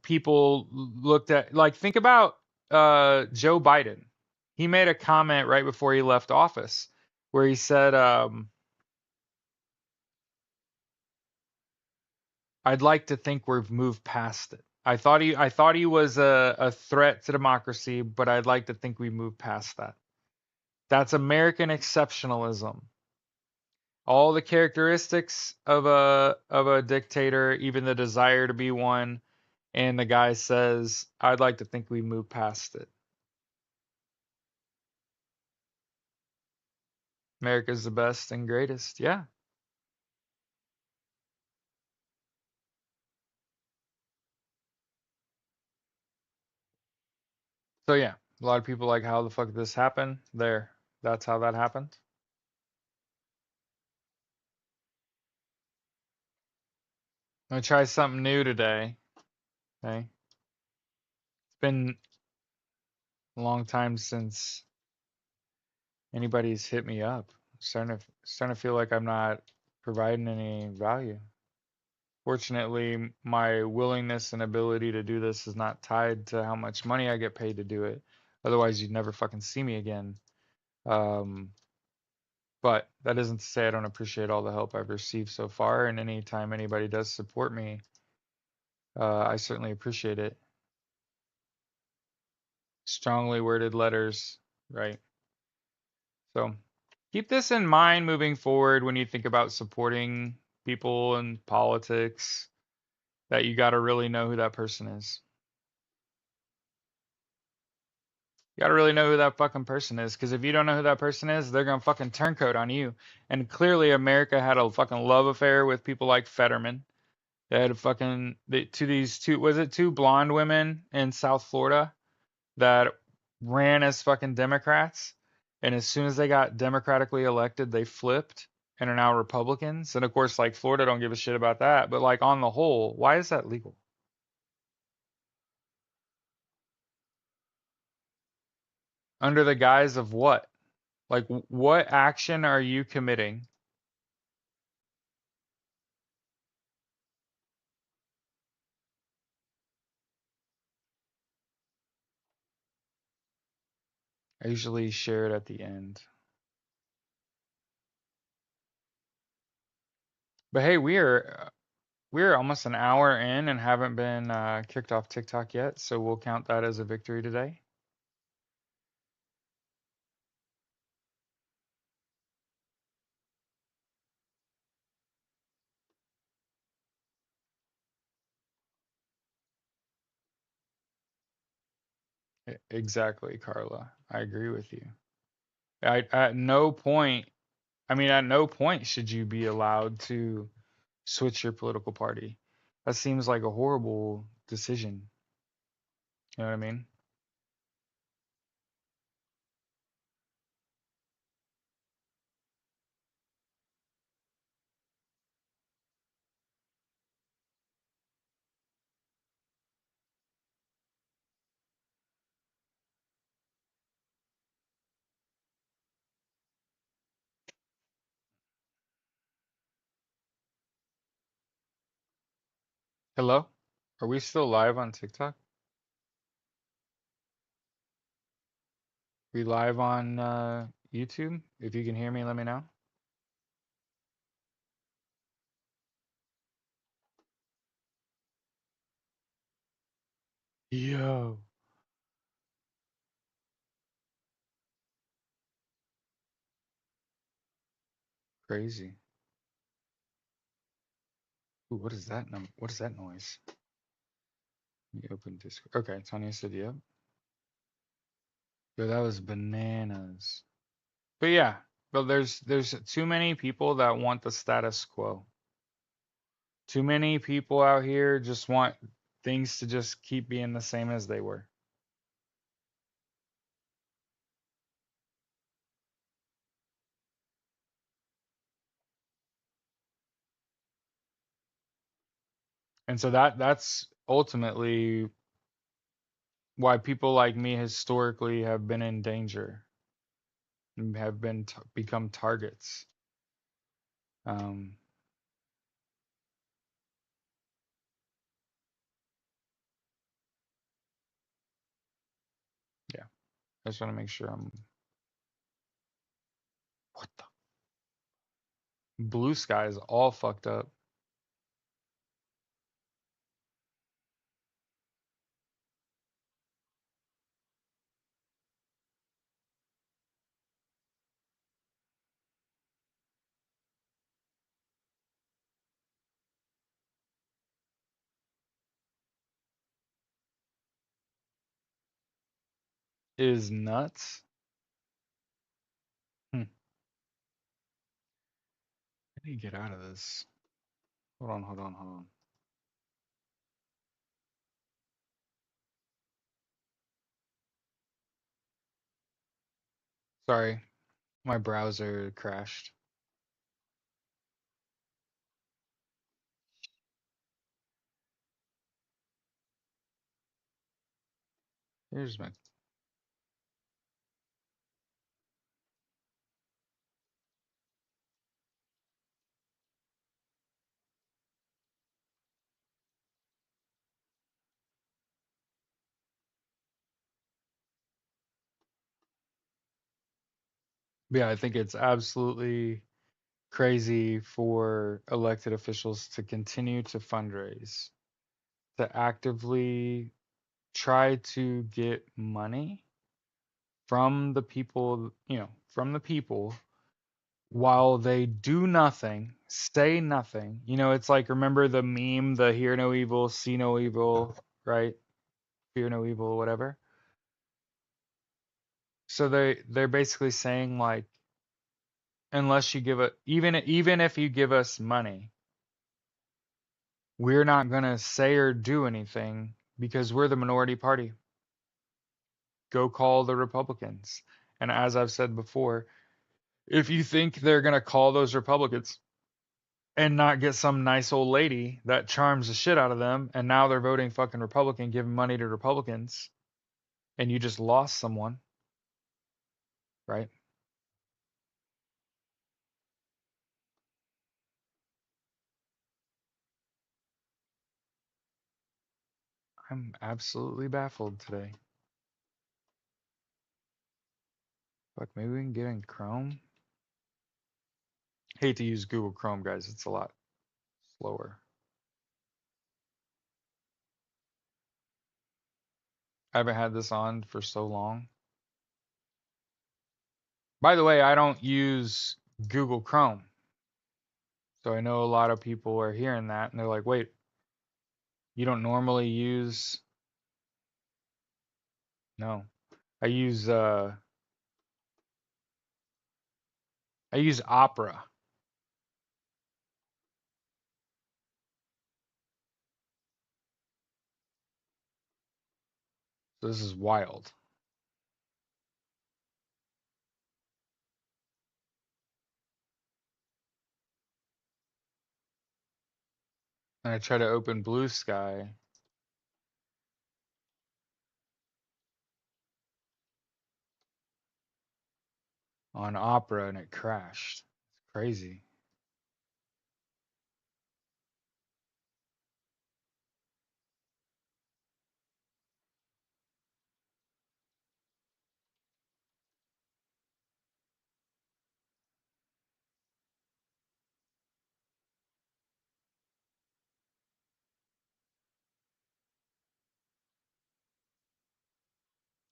People looked at, like, think about Joe Biden. He made a comment right before he left office where he said, "I'd like to think we've moved past it. I thought he was a threat to democracy, but I'd like to think we moved past that." That's American exceptionalism. All the characteristics of a dictator, even the desire to be one, and the guy says, "I'd like to think we moved past it." America's the best and greatest. Yeah. So yeah, a lot of people like, how the fuck did this happen? There. That's how that happened. I'm gonna try something new today. Okay. It's been a long time since anybody's hit me up. Starting to feel like I'm not providing any value. Fortunately, my willingness and ability to do this is not tied to how much money I get paid to do it. Otherwise, you'd never fucking see me again. Um, but that isn't to say I don't appreciate all the help I've received so far. And anytime anybody does support me, I certainly appreciate it. Strongly worded letters, right? So keep this in mind moving forward when you think about supporting people in politics, that you got to really know who that person is. You gotta really know who that fucking person is, because if you don't know who that person is, they're gonna fucking turncoat on you. And clearly, America had a fucking love affair with people like Fetterman. They had a fucking to these two, was it two blonde women in South Florida that ran as fucking Democrats, and as soon as they got democratically elected, they flipped and are now Republicans. And of course, like, Florida don't give a shit about that, but like, on the whole, why is that legal? Under the guise of what? Like, what action are you committing? I usually share it at the end. But hey, we're almost an hour in and haven't been kicked off TikTok yet, so we'll count that as a victory today. Exactly, Carla. I agree with you. At no point, I mean, at no point should you be allowed to switch your political party. That seems like a horrible decision. You know what I mean? Hello? Are we still live on TikTok? We live on YouTube? If you can hear me, let me know. Yo, crazy. Ooh, what is that what is that noise? Let me open Discord. Okay, Tanya said yep. Yo, that was bananas. But yeah, But there's too many people that want the status quo. Too many people out here just want things to just keep being the same as they were. And so that's ultimately why people like me historically have been in danger and have been become targets. Um, yeah, I just want to make sure I'm. What the blue sky is all fucked up. Is nuts. Hmm. How do you get out of this? Hold on, hold on, hold on. Sorry, my browser crashed. Here's my. Yeah, I think it's absolutely crazy for elected officials to continue to fundraise, to actively try to get money from the people, from the people while they do nothing, say nothing. It's like remember the meme, the hear no evil, see no evil, right? Fear no evil, whatever. So they're basically saying like unless you give it even if you give us money, we're not going to say or do anything because we're the minority party. Go call the Republicans. And as I've said before, if you think they're going to call those Republicans and not get some nice old lady that charms the shit out of them, and now they're voting fucking Republican, giving money to Republicans, and you just lost someone, right? I'm absolutely baffled today. Fuck, maybe we can get in Chrome. Hate to use Google Chrome, guys. It's a lot slower. I haven't had this on for so long. By the way, I don't use Google Chrome. So I know a lot of people are hearing that and they're like, wait, you don't normally use. No. I use uh I use Opera. So this is wild. And I try to open Blue Sky on Opera and it crashed. It's crazy.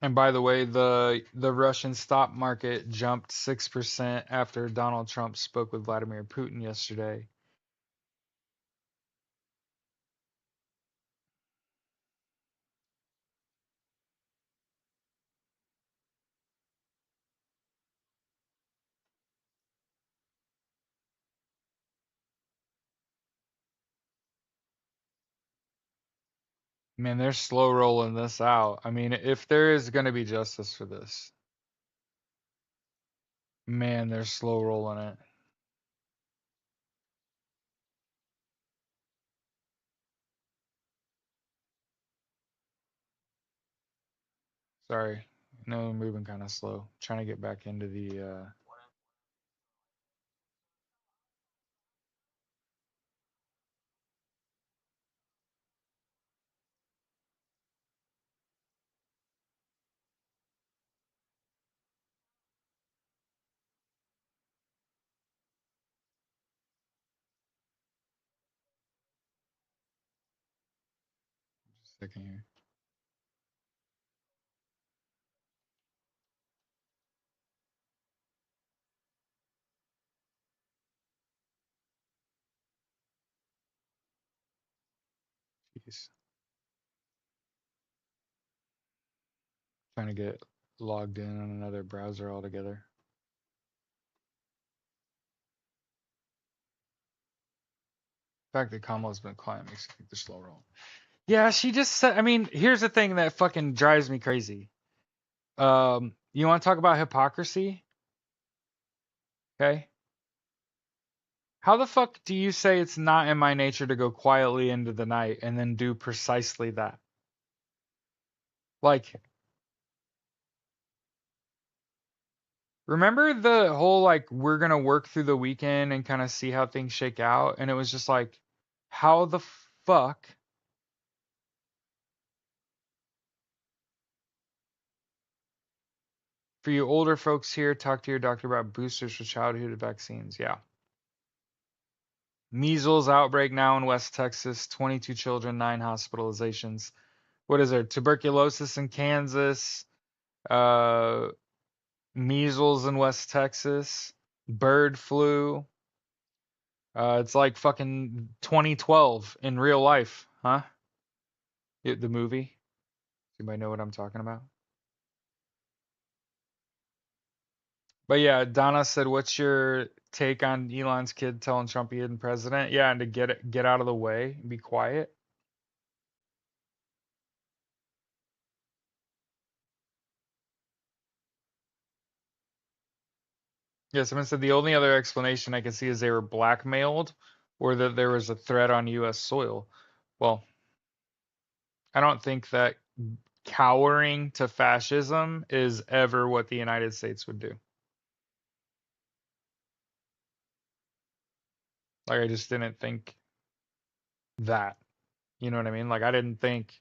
And by the way, the Russian stock market jumped 6% after Donald Trump spoke with Vladimir Putin yesterday. Man, they're slow rolling this out. I mean, if there is going to be justice for this, man, they're slow rolling it. Sorry. No, moving kind of slow. Trying to get back into the second here. Jeez. Trying to get logged in on another browser altogether. The fact that Kamala's been quiet makes me think they're slow rolling. Yeah, she just said, I mean, here's the thing that fucking drives me crazy. You want to talk about hypocrisy? Okay. How the fuck do you say it's not in my nature to go quietly into the night and then do precisely that? Like, remember the whole like we're gonna work through the weekend and kind of see how things shake out? And it was just like, how the fuck for you older folks here, talk to your doctor about boosters for childhood vaccines. Yeah. Measles outbreak now in West Texas, 22 children, 9 hospitalizations. What is there? Tuberculosis in Kansas, uh, measles in West Texas, bird flu. It's like fucking 2012 in real life, huh? The movie. Anybody know what I'm talking about? But yeah, Donna said, "What's your take on Elon's kid telling Trump he isn't president?" Yeah, and to get out of the way, and be quiet. Yeah, someone said the only other explanation I can see is they were blackmailed, or that there was a threat on U.S. soil. Well, I don't think that cowering to fascism is ever what the United States would do. Like, I just didn't think that. You know what I mean? Like, I didn't think.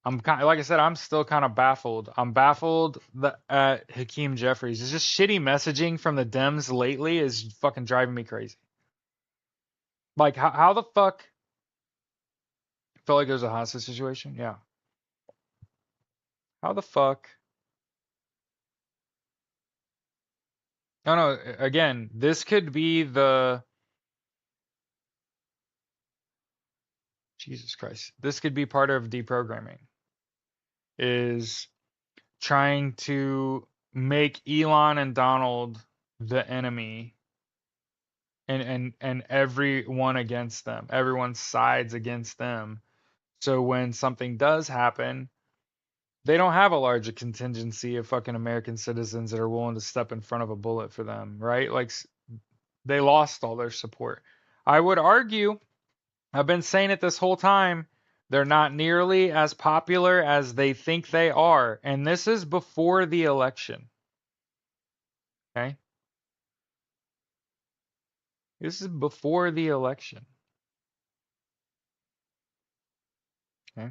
I'm kind, like I said, I'm still kind of baffled. I'm baffled at Hakeem Jeffries. It's just shitty messaging from the Dems lately is fucking driving me crazy. Like, how the fuck felt like there's a hostage situation? Yeah. How the fuck? No, no. Again, this could be the Jesus Christ. This could be part of deprogramming. Is trying to make Elon and Donald the enemy and everyone against them. Everyone sides against them. So when something does happen, they don't have a larger contingency of fucking American citizens that are willing to step in front of a bullet for them, right? Like they lost all their support. I would argue, I've been saying it this whole time, they're not nearly as popular as they think they are. And this is before the election. Okay? This is before the election. Okay?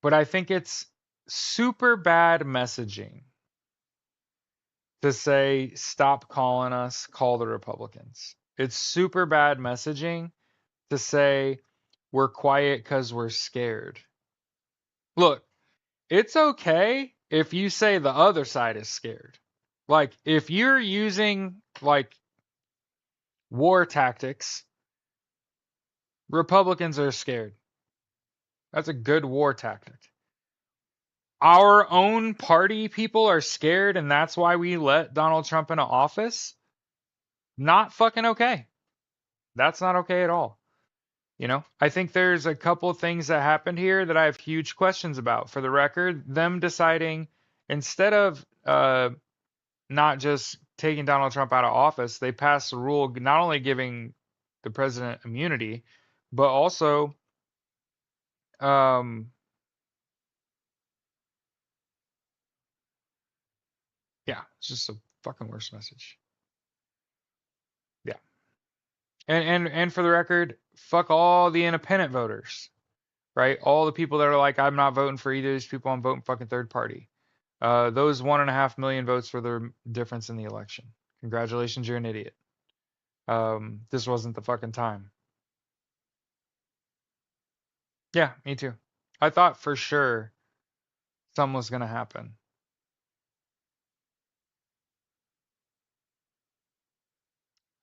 But I think it's super bad messaging to say, stop calling us, call the Republicans. It's super bad messaging to say, we're quiet because we're scared. Look, it's okay if you say the other side is scared. Like, if you're using, like, war tactics, Republicans are scared. That's a good war tactic. Our own party people are scared, and that's why we let Donald Trump into office. Not fucking okay. That's not okay at all. I think there's a couple things that happened here that I have huge questions about. For the record, them deciding instead of not just taking Donald Trump out of office, they passed a rule not only giving the president immunity, but also, um, yeah, it's just a fucking worse message. Yeah, and for the record, fuck all the independent voters, right? All the people that are like, I'm not voting for either of these people. I'm voting fucking third party. Those 1.5 million votes were the difference in the election. Congratulations, you're an idiot. This wasn't the fucking time. Yeah, me too. I thought for sure something was gonna happen.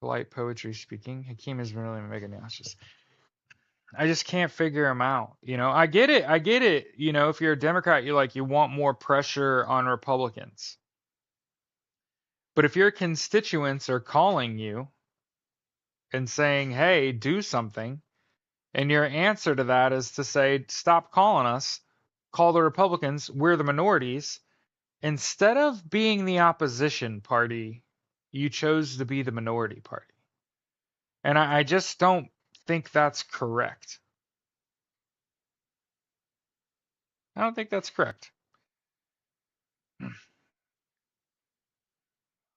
Polite poetry speaking. Hakeem has been really mega nauseous. I just can't figure him out. I get it. I get it. If you're a Democrat, you want more pressure on Republicans. But if your constituents are calling you and saying, hey, do something, and your answer to that is to say, stop calling us, call the Republicans, we're the minorities, instead of being the opposition party, you chose to be the minority party. And I just don't think that's correct. I don't think that's correct.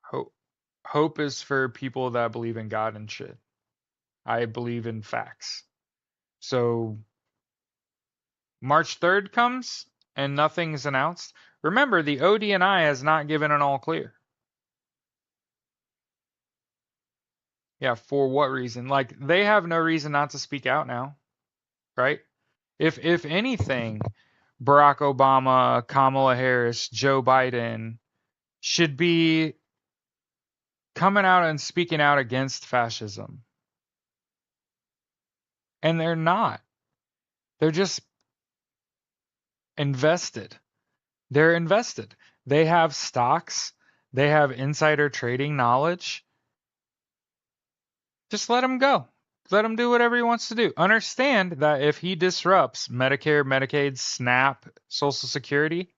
Hope, hope is for people that believe in God and shit. I believe in facts. So March 3rd comes and nothing's announced. Remember, the ODNI has not given an all clear. Yeah, for what reason? Like they have no reason not to speak out now, right? If anything, Barack Obama, Kamala Harris, Joe Biden should be coming out and speaking out against fascism. And they're not. They're just invested. They're invested. They have stocks, they have insider trading knowledge. Just let him go. Let him do whatever he wants to do. Understand that if he disrupts Medicare, Medicaid, SNAP, Social Security,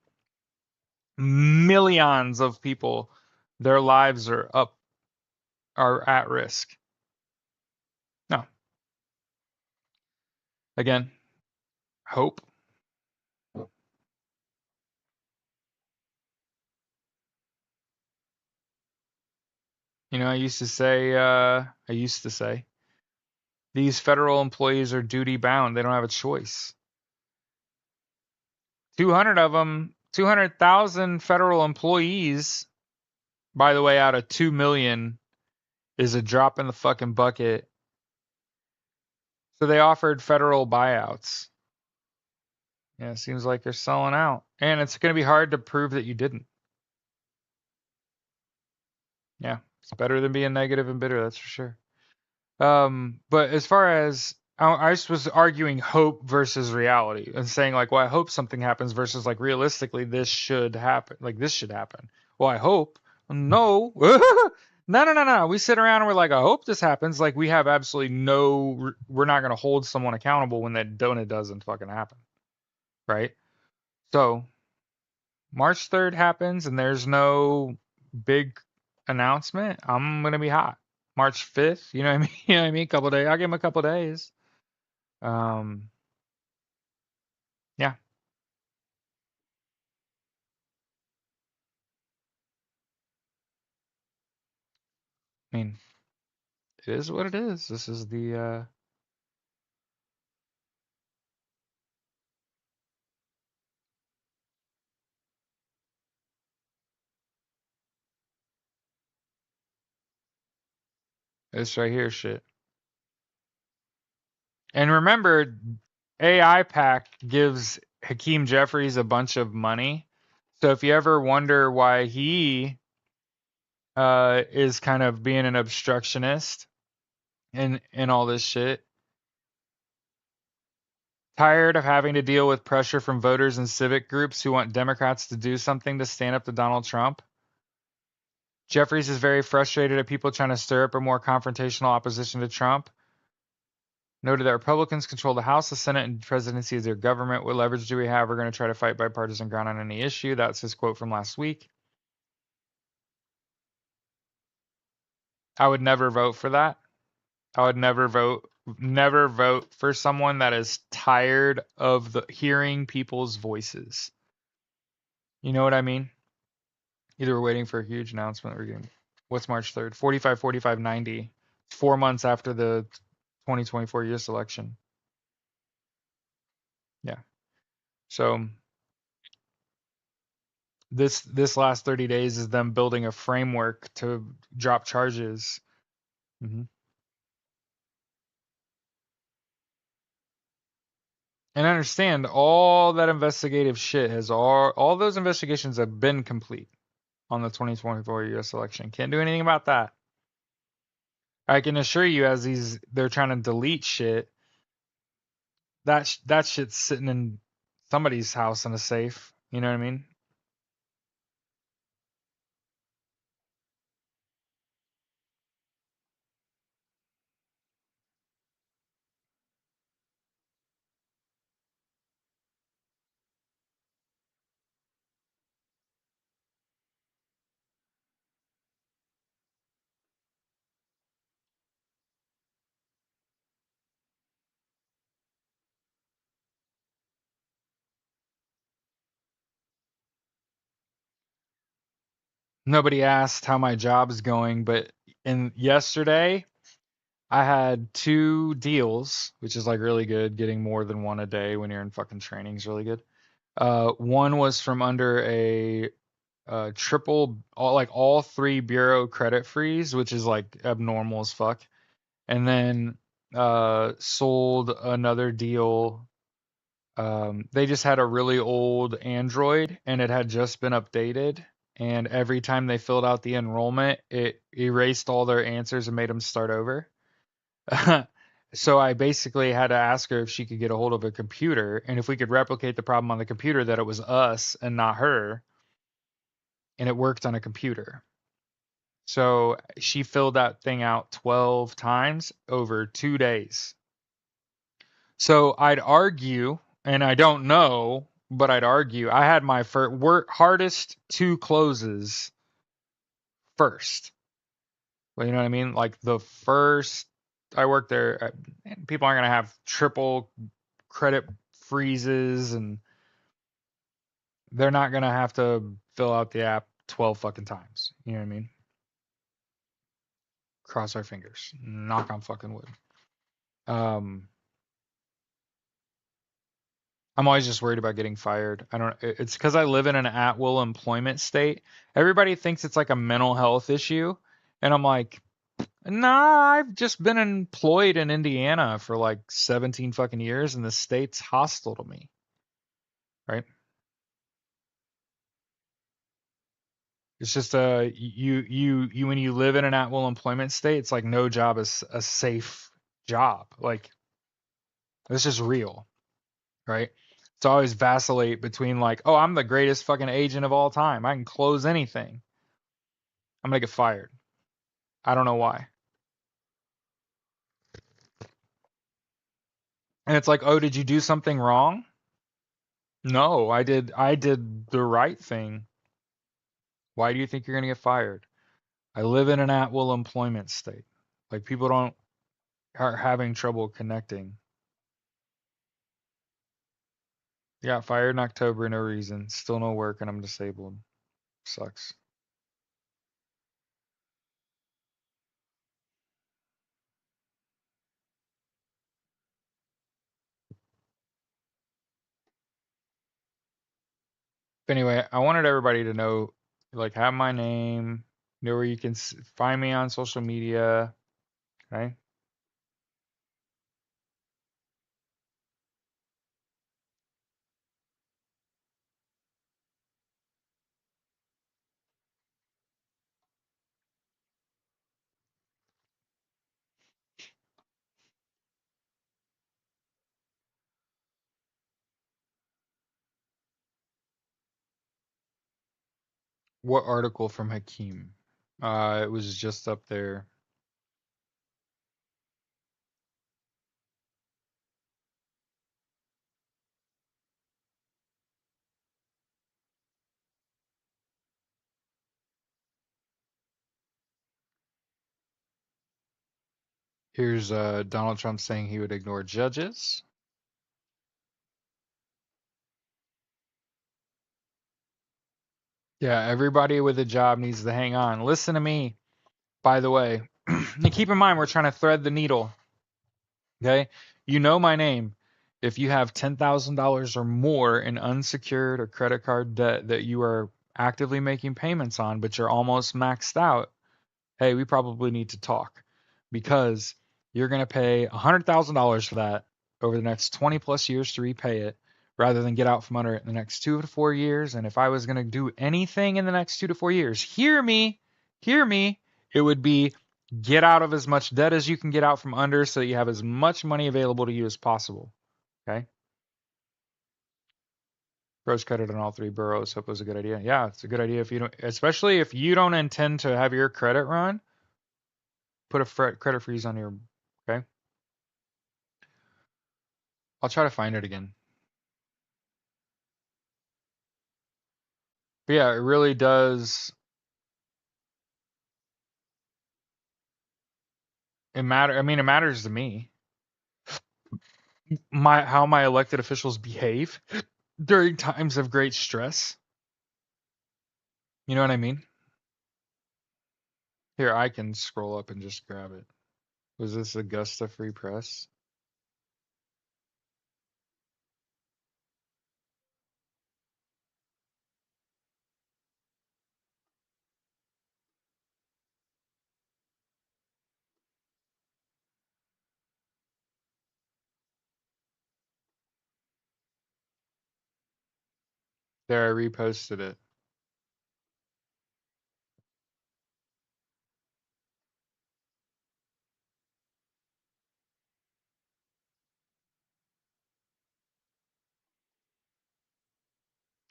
millions of people, their lives are at risk. No. Again, hope. I used to say, these federal employees are duty bound. They don't have a choice. 200 of them, 200,000 federal employees, by the way, out of 2 million is a drop in the fucking bucket. So they offered federal buyouts. Yeah, it seems like they're selling out. And it's going to be hard to prove that you didn't. Yeah, it's better than being negative and bitter, that's for sure. But as far as I just was arguing hope versus reality and saying like, well, I hope something happens versus like realistically this should happen. Like this should happen. Well, I hope. No. No. We sit around and we're like, I hope this happens. Like we have absolutely no. We're not going to hold someone accountable when that donut doesn't fucking happen, right? So March 3rd happens and there's no big announcement. I'm gonna be hot. March 5th, you know what I mean? You know what I mean? Couple days. I'll give him a couple days. Um, yeah. I mean, it is what it is. This is the this right here shit. And remember, AI Pack gives Hakeem Jeffries a bunch of money. So if you ever wonder why he is kind of being an obstructionist and all this shit, tired of having to deal with pressure from voters and civic groups who want Democrats to do something to stand up to Donald Trump? Jeffries is very frustrated at people trying to stir up a more confrontational opposition to Trump. Noted that Republicans control the House, the Senate, and presidency as their government. What leverage do we have? We're going to try to fight bipartisan ground on any issue. That's his quote from last week. I would never vote for that. I would never vote for someone that is tired of hearing people's voices. You know what I mean? Either we're waiting for a huge announcement or we're getting, what's March 3rd? 45, 45, 90. 4 months after the 2024 US election. Yeah. So this last 30 days is them building a framework to drop charges. Hmm. And understand all that investigative shit has all those investigations have been complete on the 2024 US election. Can't do anything about that. I can assure you, as they're trying to delete shit, that shit's sitting in somebody's house in a safe. You know what I mean? Nobody asked how my job's going, but in yesterday I had two deals, which is like really good. Getting more than one a day when you're in fucking training is really good. One was from under a triple, all three bureau credit freeze, which is like abnormal as fuck. And then sold another deal. They just had a really old Android and it had just been updated. And every time they filled out the enrollment, it erased all their answers and made them start over. So I basically had to ask her if she could get a hold of a computer and if we could replicate the problem on the computer that it was us and not her. And it worked on a computer. So she filled that thing out 12 times over 2 days. So I'd argue, and I don't know, but I'd argue I had my hardest two closes first. Well, you know what I mean? Like the first I worked there, people aren't gonna have triple credit freezes, and they're not gonna have to fill out the app 12 fucking times. You know what I mean? Cross our fingers, knock on fucking wood. Um, I'm always just worried about getting fired. I don't. It's because I live in an at-will employment state. Everybody thinks it's like a mental health issue, and I'm like, nah. I've just been employed in Indiana for like 17 fucking years, and the state's hostile to me, right? It's just you when you live in an at-will employment state, it's like no job is a safe job. Like this is real, right? It's always vacillate between like, oh, I'm the greatest fucking agent of all time. I can close anything. I'm gonna get fired. I don't know why. And it's like, oh, did you do something wrong? No, I did the right thing. Why do you think you're gonna get fired? I live in an at-will employment state. Like people don't are having trouble connecting. Yeah, fired in October, no reason. Still no work and I'm disabled. Sucks. But anyway, I wanted everybody to know, like, have my name, know where you can find me on social media. Okay. What article from Hakeem? It was just up there. Here's Donald Trump saying he would ignore judges. Yeah, everybody with a job needs to hang on. Listen to me, by the way. And keep in mind, we're trying to thread the needle. Okay? You know my name. If you have $10,000 or more in unsecured or credit card debt that you are actively making payments on, but you're almost maxed out, hey, we probably need to talk because you're going to pay $100,000 for that over the next 20 plus years to repay it rather than get out from under it in the next 2 to 4 years. And if I was going to do anything in the next 2 to 4 years, hear me, it would be get out of as much debt as you can get out from under so that you have as much money available to you as possible. Okay. Rose credit on all three boroughs. Hope it was a good idea. Yeah, it's a good idea if you don't, especially if you don't intend to have your credit run, put a credit freeze on your, okay? I'll try to find it again. But yeah, it really does. It matter. I mean, it matters to me. How my elected officials behave during times of great stress. You know what I mean? Here, I can scroll up and just grab it. Was this Augusta Free Press? There, I reposted it.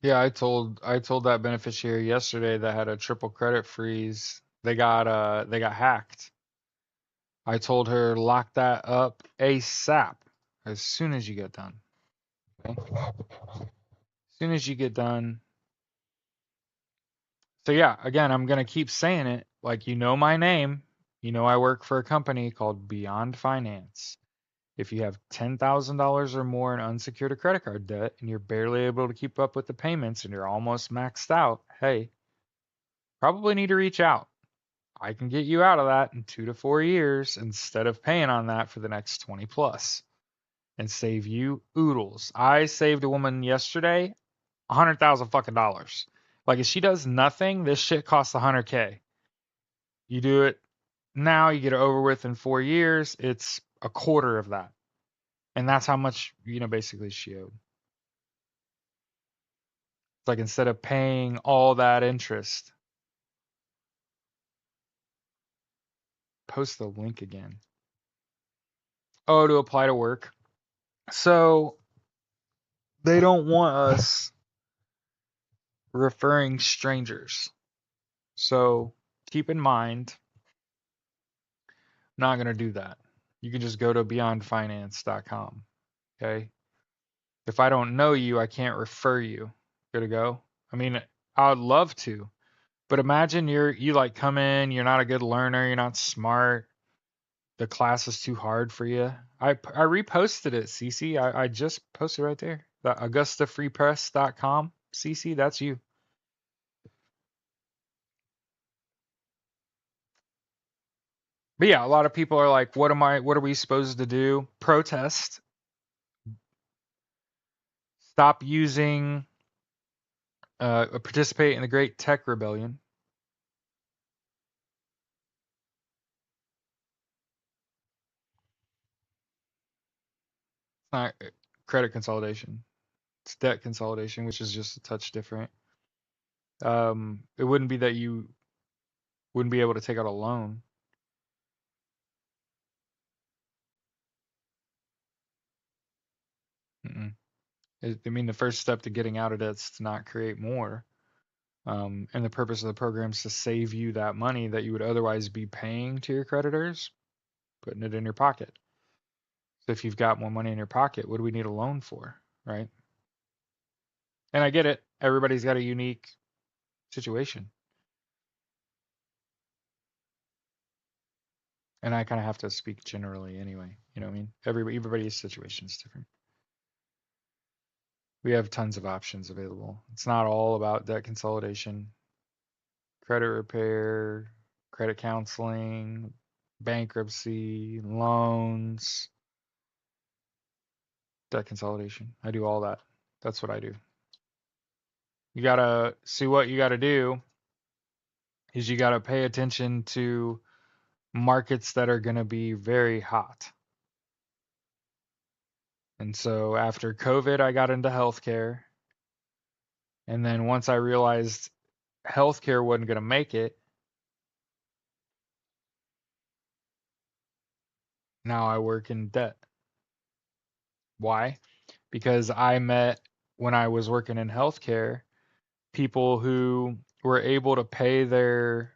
Yeah, I told that beneficiary yesterday that had a triple credit freeze. They got hacked. I told her lock that up ASAP as soon as you get done. Okay? As soon as you get done. So yeah, again, I'm gonna keep saying it. Like you know my name. You know I work for a company called Beyond Finance. If you have $10,000 or more in unsecured or credit card debt and you're barely able to keep up with the payments and you're almost maxed out, hey, probably need to reach out. I can get you out of that in 2 to 4 years instead of paying on that for the next 20 plus and save you oodles. I saved a woman yesterday 100,000 fucking dollars. Like if she does nothing, this shit costs 100K. You do it now, you get it over with in 4 years. It's a quarter of that, and that's how much basically she owed. It's like instead of paying all that interest, post the link again. Oh, to apply to work. So they don't want us referring strangers. So keep in mind, not going to do that. You can just go to beyondfinance.com. Okay. If I don't know you, I can't refer you. Good to go. I mean, I would love to, but imagine you like come in, you're not a good learner, you're not smart, the class is too hard for you. I reposted it, Cece. I just posted right there. The AugustaFreePress.com. Cece, that's you. But yeah, a lot of people are like, what are we supposed to do? Protest. Stop using participate in the Great Tech Rebellion. It's not credit consolidation. It's debt consolidation, which is just a touch different. It wouldn't be that you wouldn't be able to take out a loan. Mm-mm. I mean, the first step to getting out of debt is to not create more. And the purpose of the program is to save you that money that you would otherwise be paying to your creditors, putting it in your pocket. So if you've got more money in your pocket, what do we need a loan for, right? And I get it. Everybody's got a unique situation. And I kind of have to speak generally anyway. You know what I mean? Everybody's situation is different. We have tons of options available. It's not all about debt consolidation, credit repair, credit counseling, bankruptcy, loans, debt consolidation. I do all that. That's what I do. You gotta see what you gotta do is you gotta pay attention to markets that are gonna be very hot. And so after COVID, I got into healthcare. And then once I realized healthcare wasn't gonna make it, now I work in debt. Why? Because I met when I was working in healthcare people who were able to pay their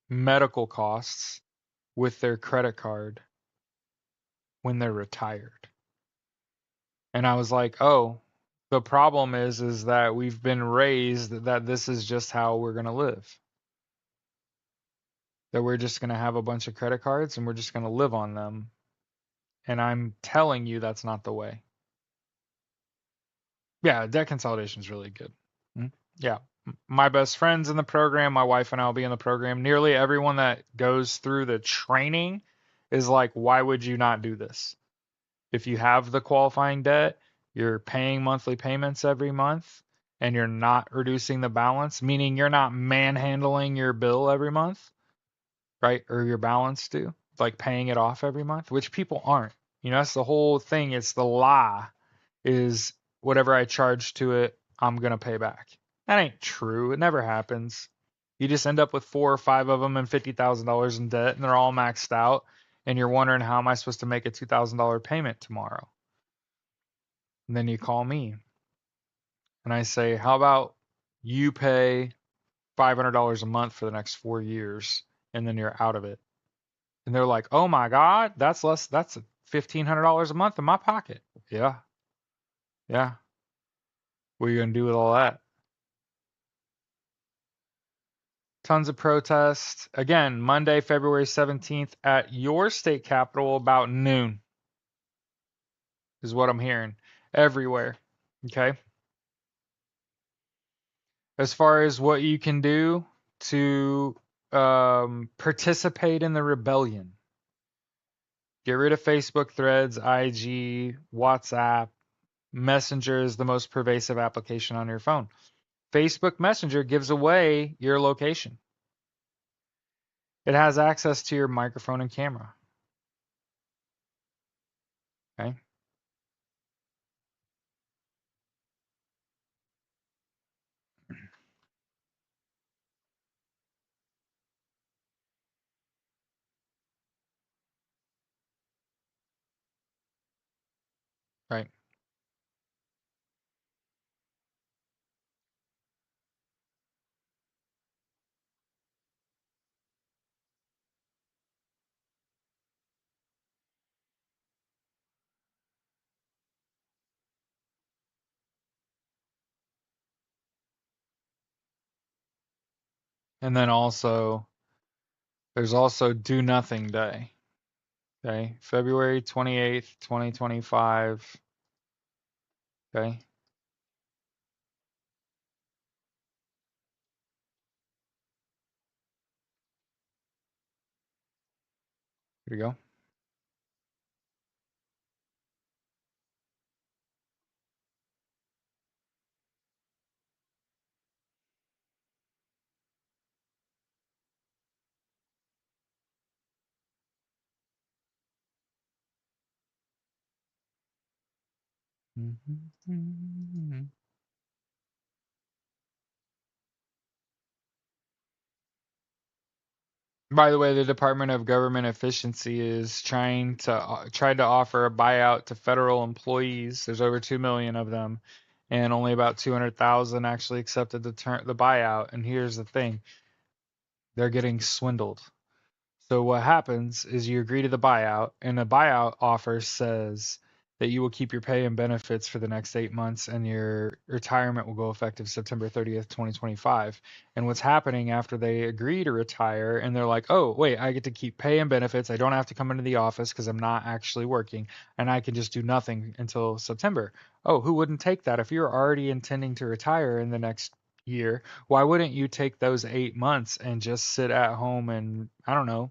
medical costs with their credit card when they're retired. And I was like, "Oh, the problem is that we've been raised that this is just how we're going to live. That we're just going to have a bunch of credit cards and we're just going to live on them. And I'm telling you that's not the way." Yeah, debt consolidation is really good. Yeah. My best friends in the program, my wife and I will be in the program. Nearly everyone that goes through the training is like, why would you not do this? If you have the qualifying debt, you're paying monthly payments every month, and you're not reducing the balance, meaning you're not manhandling your bill every month, right? Or your balance due, like paying it off every month, which people aren't. You know, that's the whole thing. It's the lie is whatever I charge to it, I'm going to pay back. That ain't true. It never happens. You just end up with 4 or 5 of them and $50,000 in debt, and they're all maxed out. And you're wondering, how am I supposed to make a $2,000 payment tomorrow? And then you call me and I say, how about you pay $500 a month for the next 4 years and then you're out of it? And they're like, oh my God, that's less, that's $1,500 a month in my pocket. Yeah, yeah. What are you going to do with all that? Tons of protests. Again, Monday, February 17th at your state capitol about noon is what I'm hearing everywhere. Okay. As far as what you can do to participate in the rebellion, get rid of Facebook threads, IG, WhatsApp. Messenger is the most pervasive application on your phone. Facebook Messenger gives away your location. It has access to your microphone and camera. Okay. Right. And then also, there's also Do Nothing Day. Okay. February 28th, 2025. Okay. Here we go. By the way, the Department of Government Efficiency is tried to offer a buyout to federal employees. There's over 2 million of them, and only about 200,000 actually accepted the buyout. And here's the thing, they're getting swindled. So what happens is you agree to the buyout, and the buyout offer says that you will keep your pay and benefits for the next 8 months, and your retirement will go effective September 30th, 2025. And what's happening after they agree to retire, and they're like, oh, wait, I get to keep pay and benefits. I don't have to come into the office because I'm not actually working, and I can just do nothing until September. Oh, who wouldn't take that? If you're already intending to retire in the next year, why wouldn't you take those 8 months and just sit at home and, I don't know,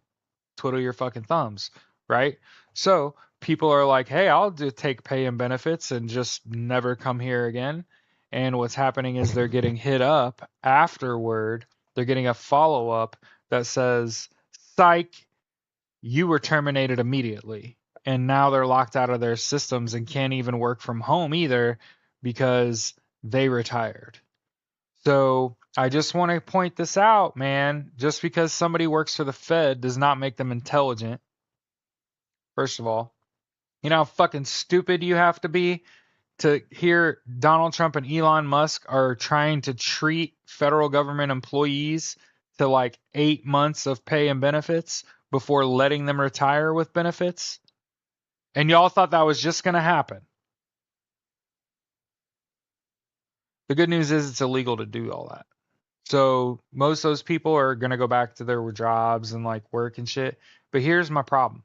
twiddle your fucking thumbs, right? So people are like, hey, I'll just take pay and benefits and just never come here again. And what's happening is they're getting hit up afterward. They're getting a follow up that says, psych, you were terminated immediately. And now they're locked out of their systems and can't even work from home either because they retired. So I just want to point this out, man. Just because somebody works for the Fed does not make them intelligent. First of all, you know how fucking stupid you have to be to hear Donald Trump and Elon Musk are trying to treat federal government employees to like 8 months of pay and benefits before letting them retire with benefits? And y'all thought that was just going to happen. The good news is it's illegal to do all that. So most of those people are going to go back to their jobs and like work and shit. But here's my problem.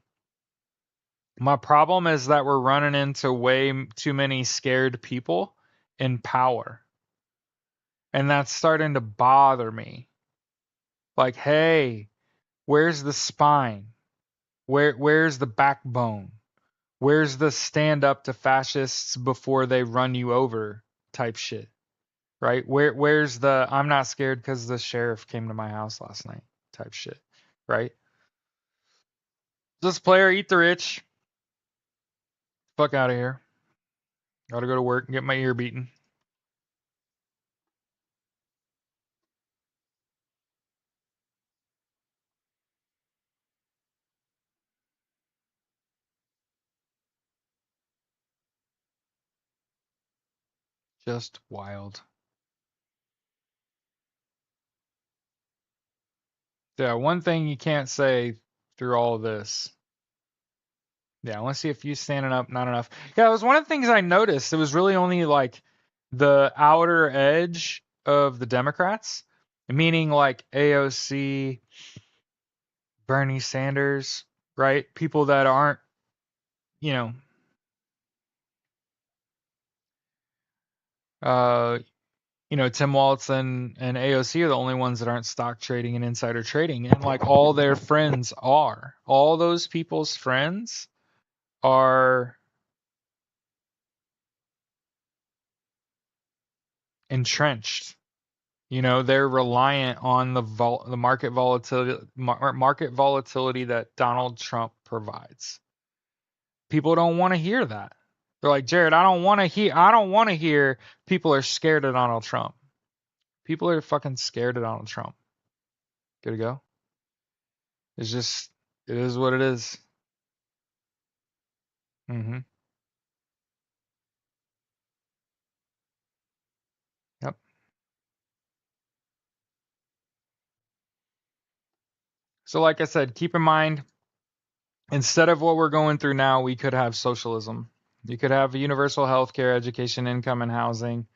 My problem is that we're running into way too many scared people in power. And that's starting to bother me. Like, hey, where's the spine? Where's the backbone? Where's the stand up to fascists before they run you over type shit? Right? Where's the I'm not scared because the sheriff came to my house last night type shit? Right? This player, eat the rich. Fuck out of here. Gotta go to work and get my ear beaten. Just wild. Yeah, one thing you can't say through all of this. Yeah, I want to see if you standing up, not enough. Yeah, it was one of the things I noticed. It was really only like the outer edge of the Democrats, meaning like AOC, Bernie Sanders, right? People that aren't, you know, uh, Tim Walz and AOC are the only ones that aren't stock trading and insider trading, and like all their friends are. All those people's friends are entrenched. They're reliant on the market volatility that Donald Trump provides. People don't want to hear that. They're like, Jared, I don't want to hear people are scared of Donald Trump. People are fucking scared of Donald Trump. Good to go. It's just it is what it is. Mm-hmm. Yep. So like I said, keep in mind, instead of what we're going through now, we could have socialism. You could have universal health care, education, income, and housing.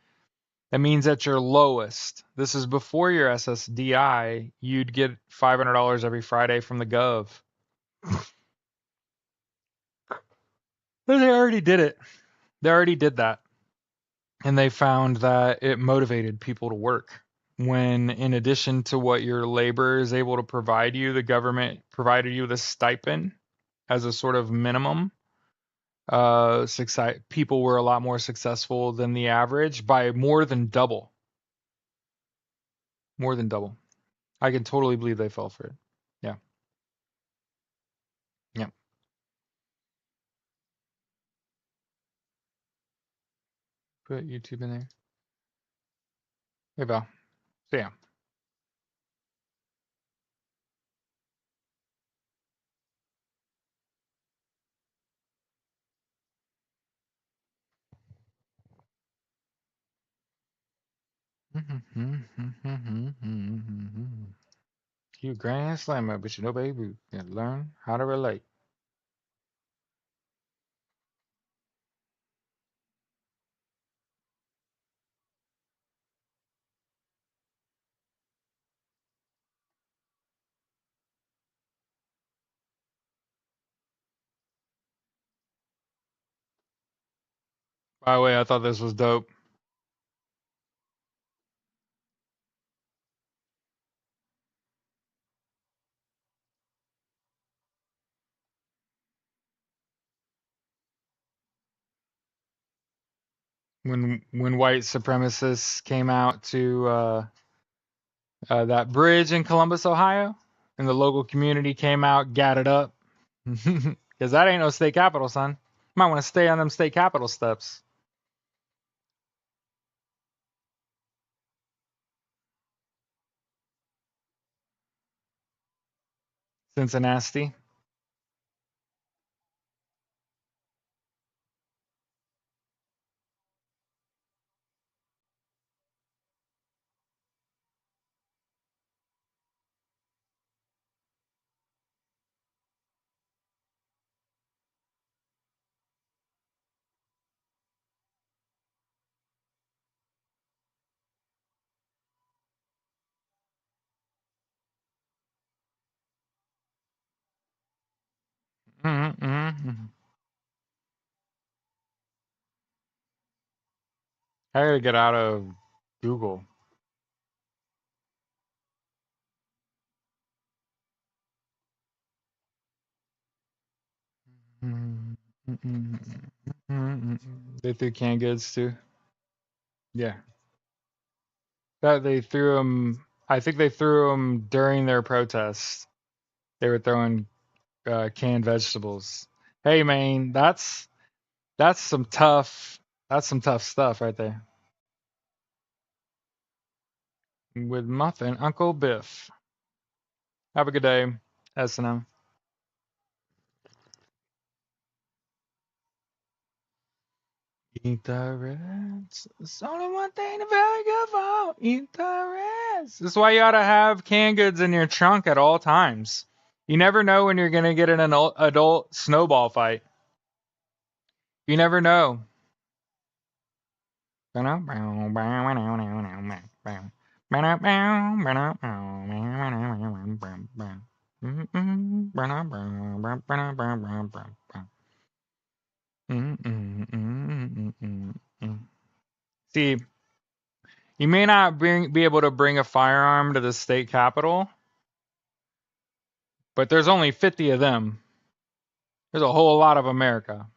That means at your lowest, this is before your SSDI, you'd get $500 every Friday from the Gov. But they already did it. They already did that. And they found that it motivated people to work. When, in addition to what your labor is able to provide you, the government provided you with a stipend as a sort of minimum. People were a lot more successful than the average by more than double. More than double. I can totally believe they fell for it. Yeah. Yeah. Put YouTube in there. Hey, Val. So, yeah. You grand slammer, but you know, baby, you gotta learn how to relate. By the way, I thought this was dope. When white supremacists came out to that bridge in Columbus, Ohio, and the local community came out, gathered up, because that ain't no state capitol, son. Might want to stay on them state capitol steps. Cincinnati. Mm-hmm. I gotta get out of Google. They threw canned goods too. Yeah, that they threw them. I think they threw them during their protest. They were throwing canned vegetables. Hey, man, that's some tough. That's some tough stuff right there. With Muffin, Uncle Biff. Have a good day, S&M. Eat the rest. There's only one thing to very good for. Eat the rest. This is why you ought to have canned goods in your trunk at all times. You never know when you're gonna get in an adult snowball fight. You never know. See, you may not be able to bring a firearm to the state capitol, but there's only 50 of them. There's a whole lot of America.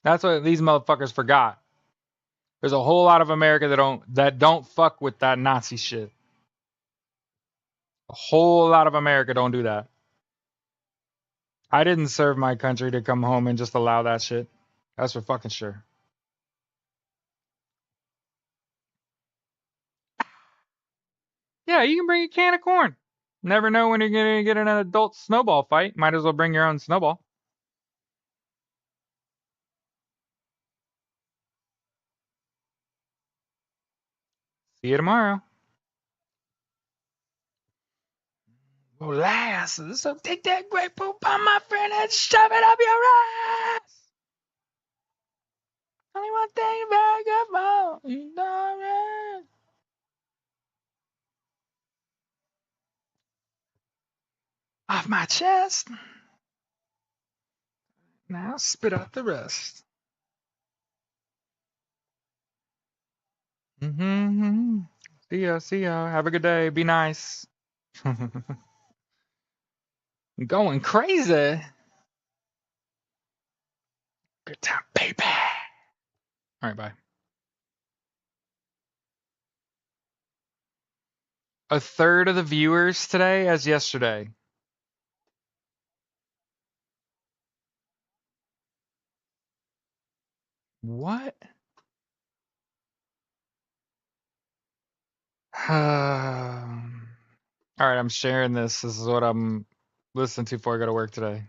That's what these motherfuckers forgot. There's a whole lot of America that don't fuck with that Nazi shit. A whole lot of America don't do that. I didn't serve my country to come home and just allow that shit. That's for fucking sure. Yeah, you can bring a can of corn. Never know when you're gonna get in an adult snowball fight. Might as well bring your own snowball. See you tomorrow. Molasses. So take that great poop on my friend and shove it up your ass. Only one thing very good for endurance. Off my chest. Now spit out the rest. Mm-hmm. See ya. See ya. Have a good day. Be nice. Going crazy. Good time, baby. All right, bye. A third of the viewers today as yesterday. What? All right, I'm sharing this. This is what I'm listening to before I go to work today.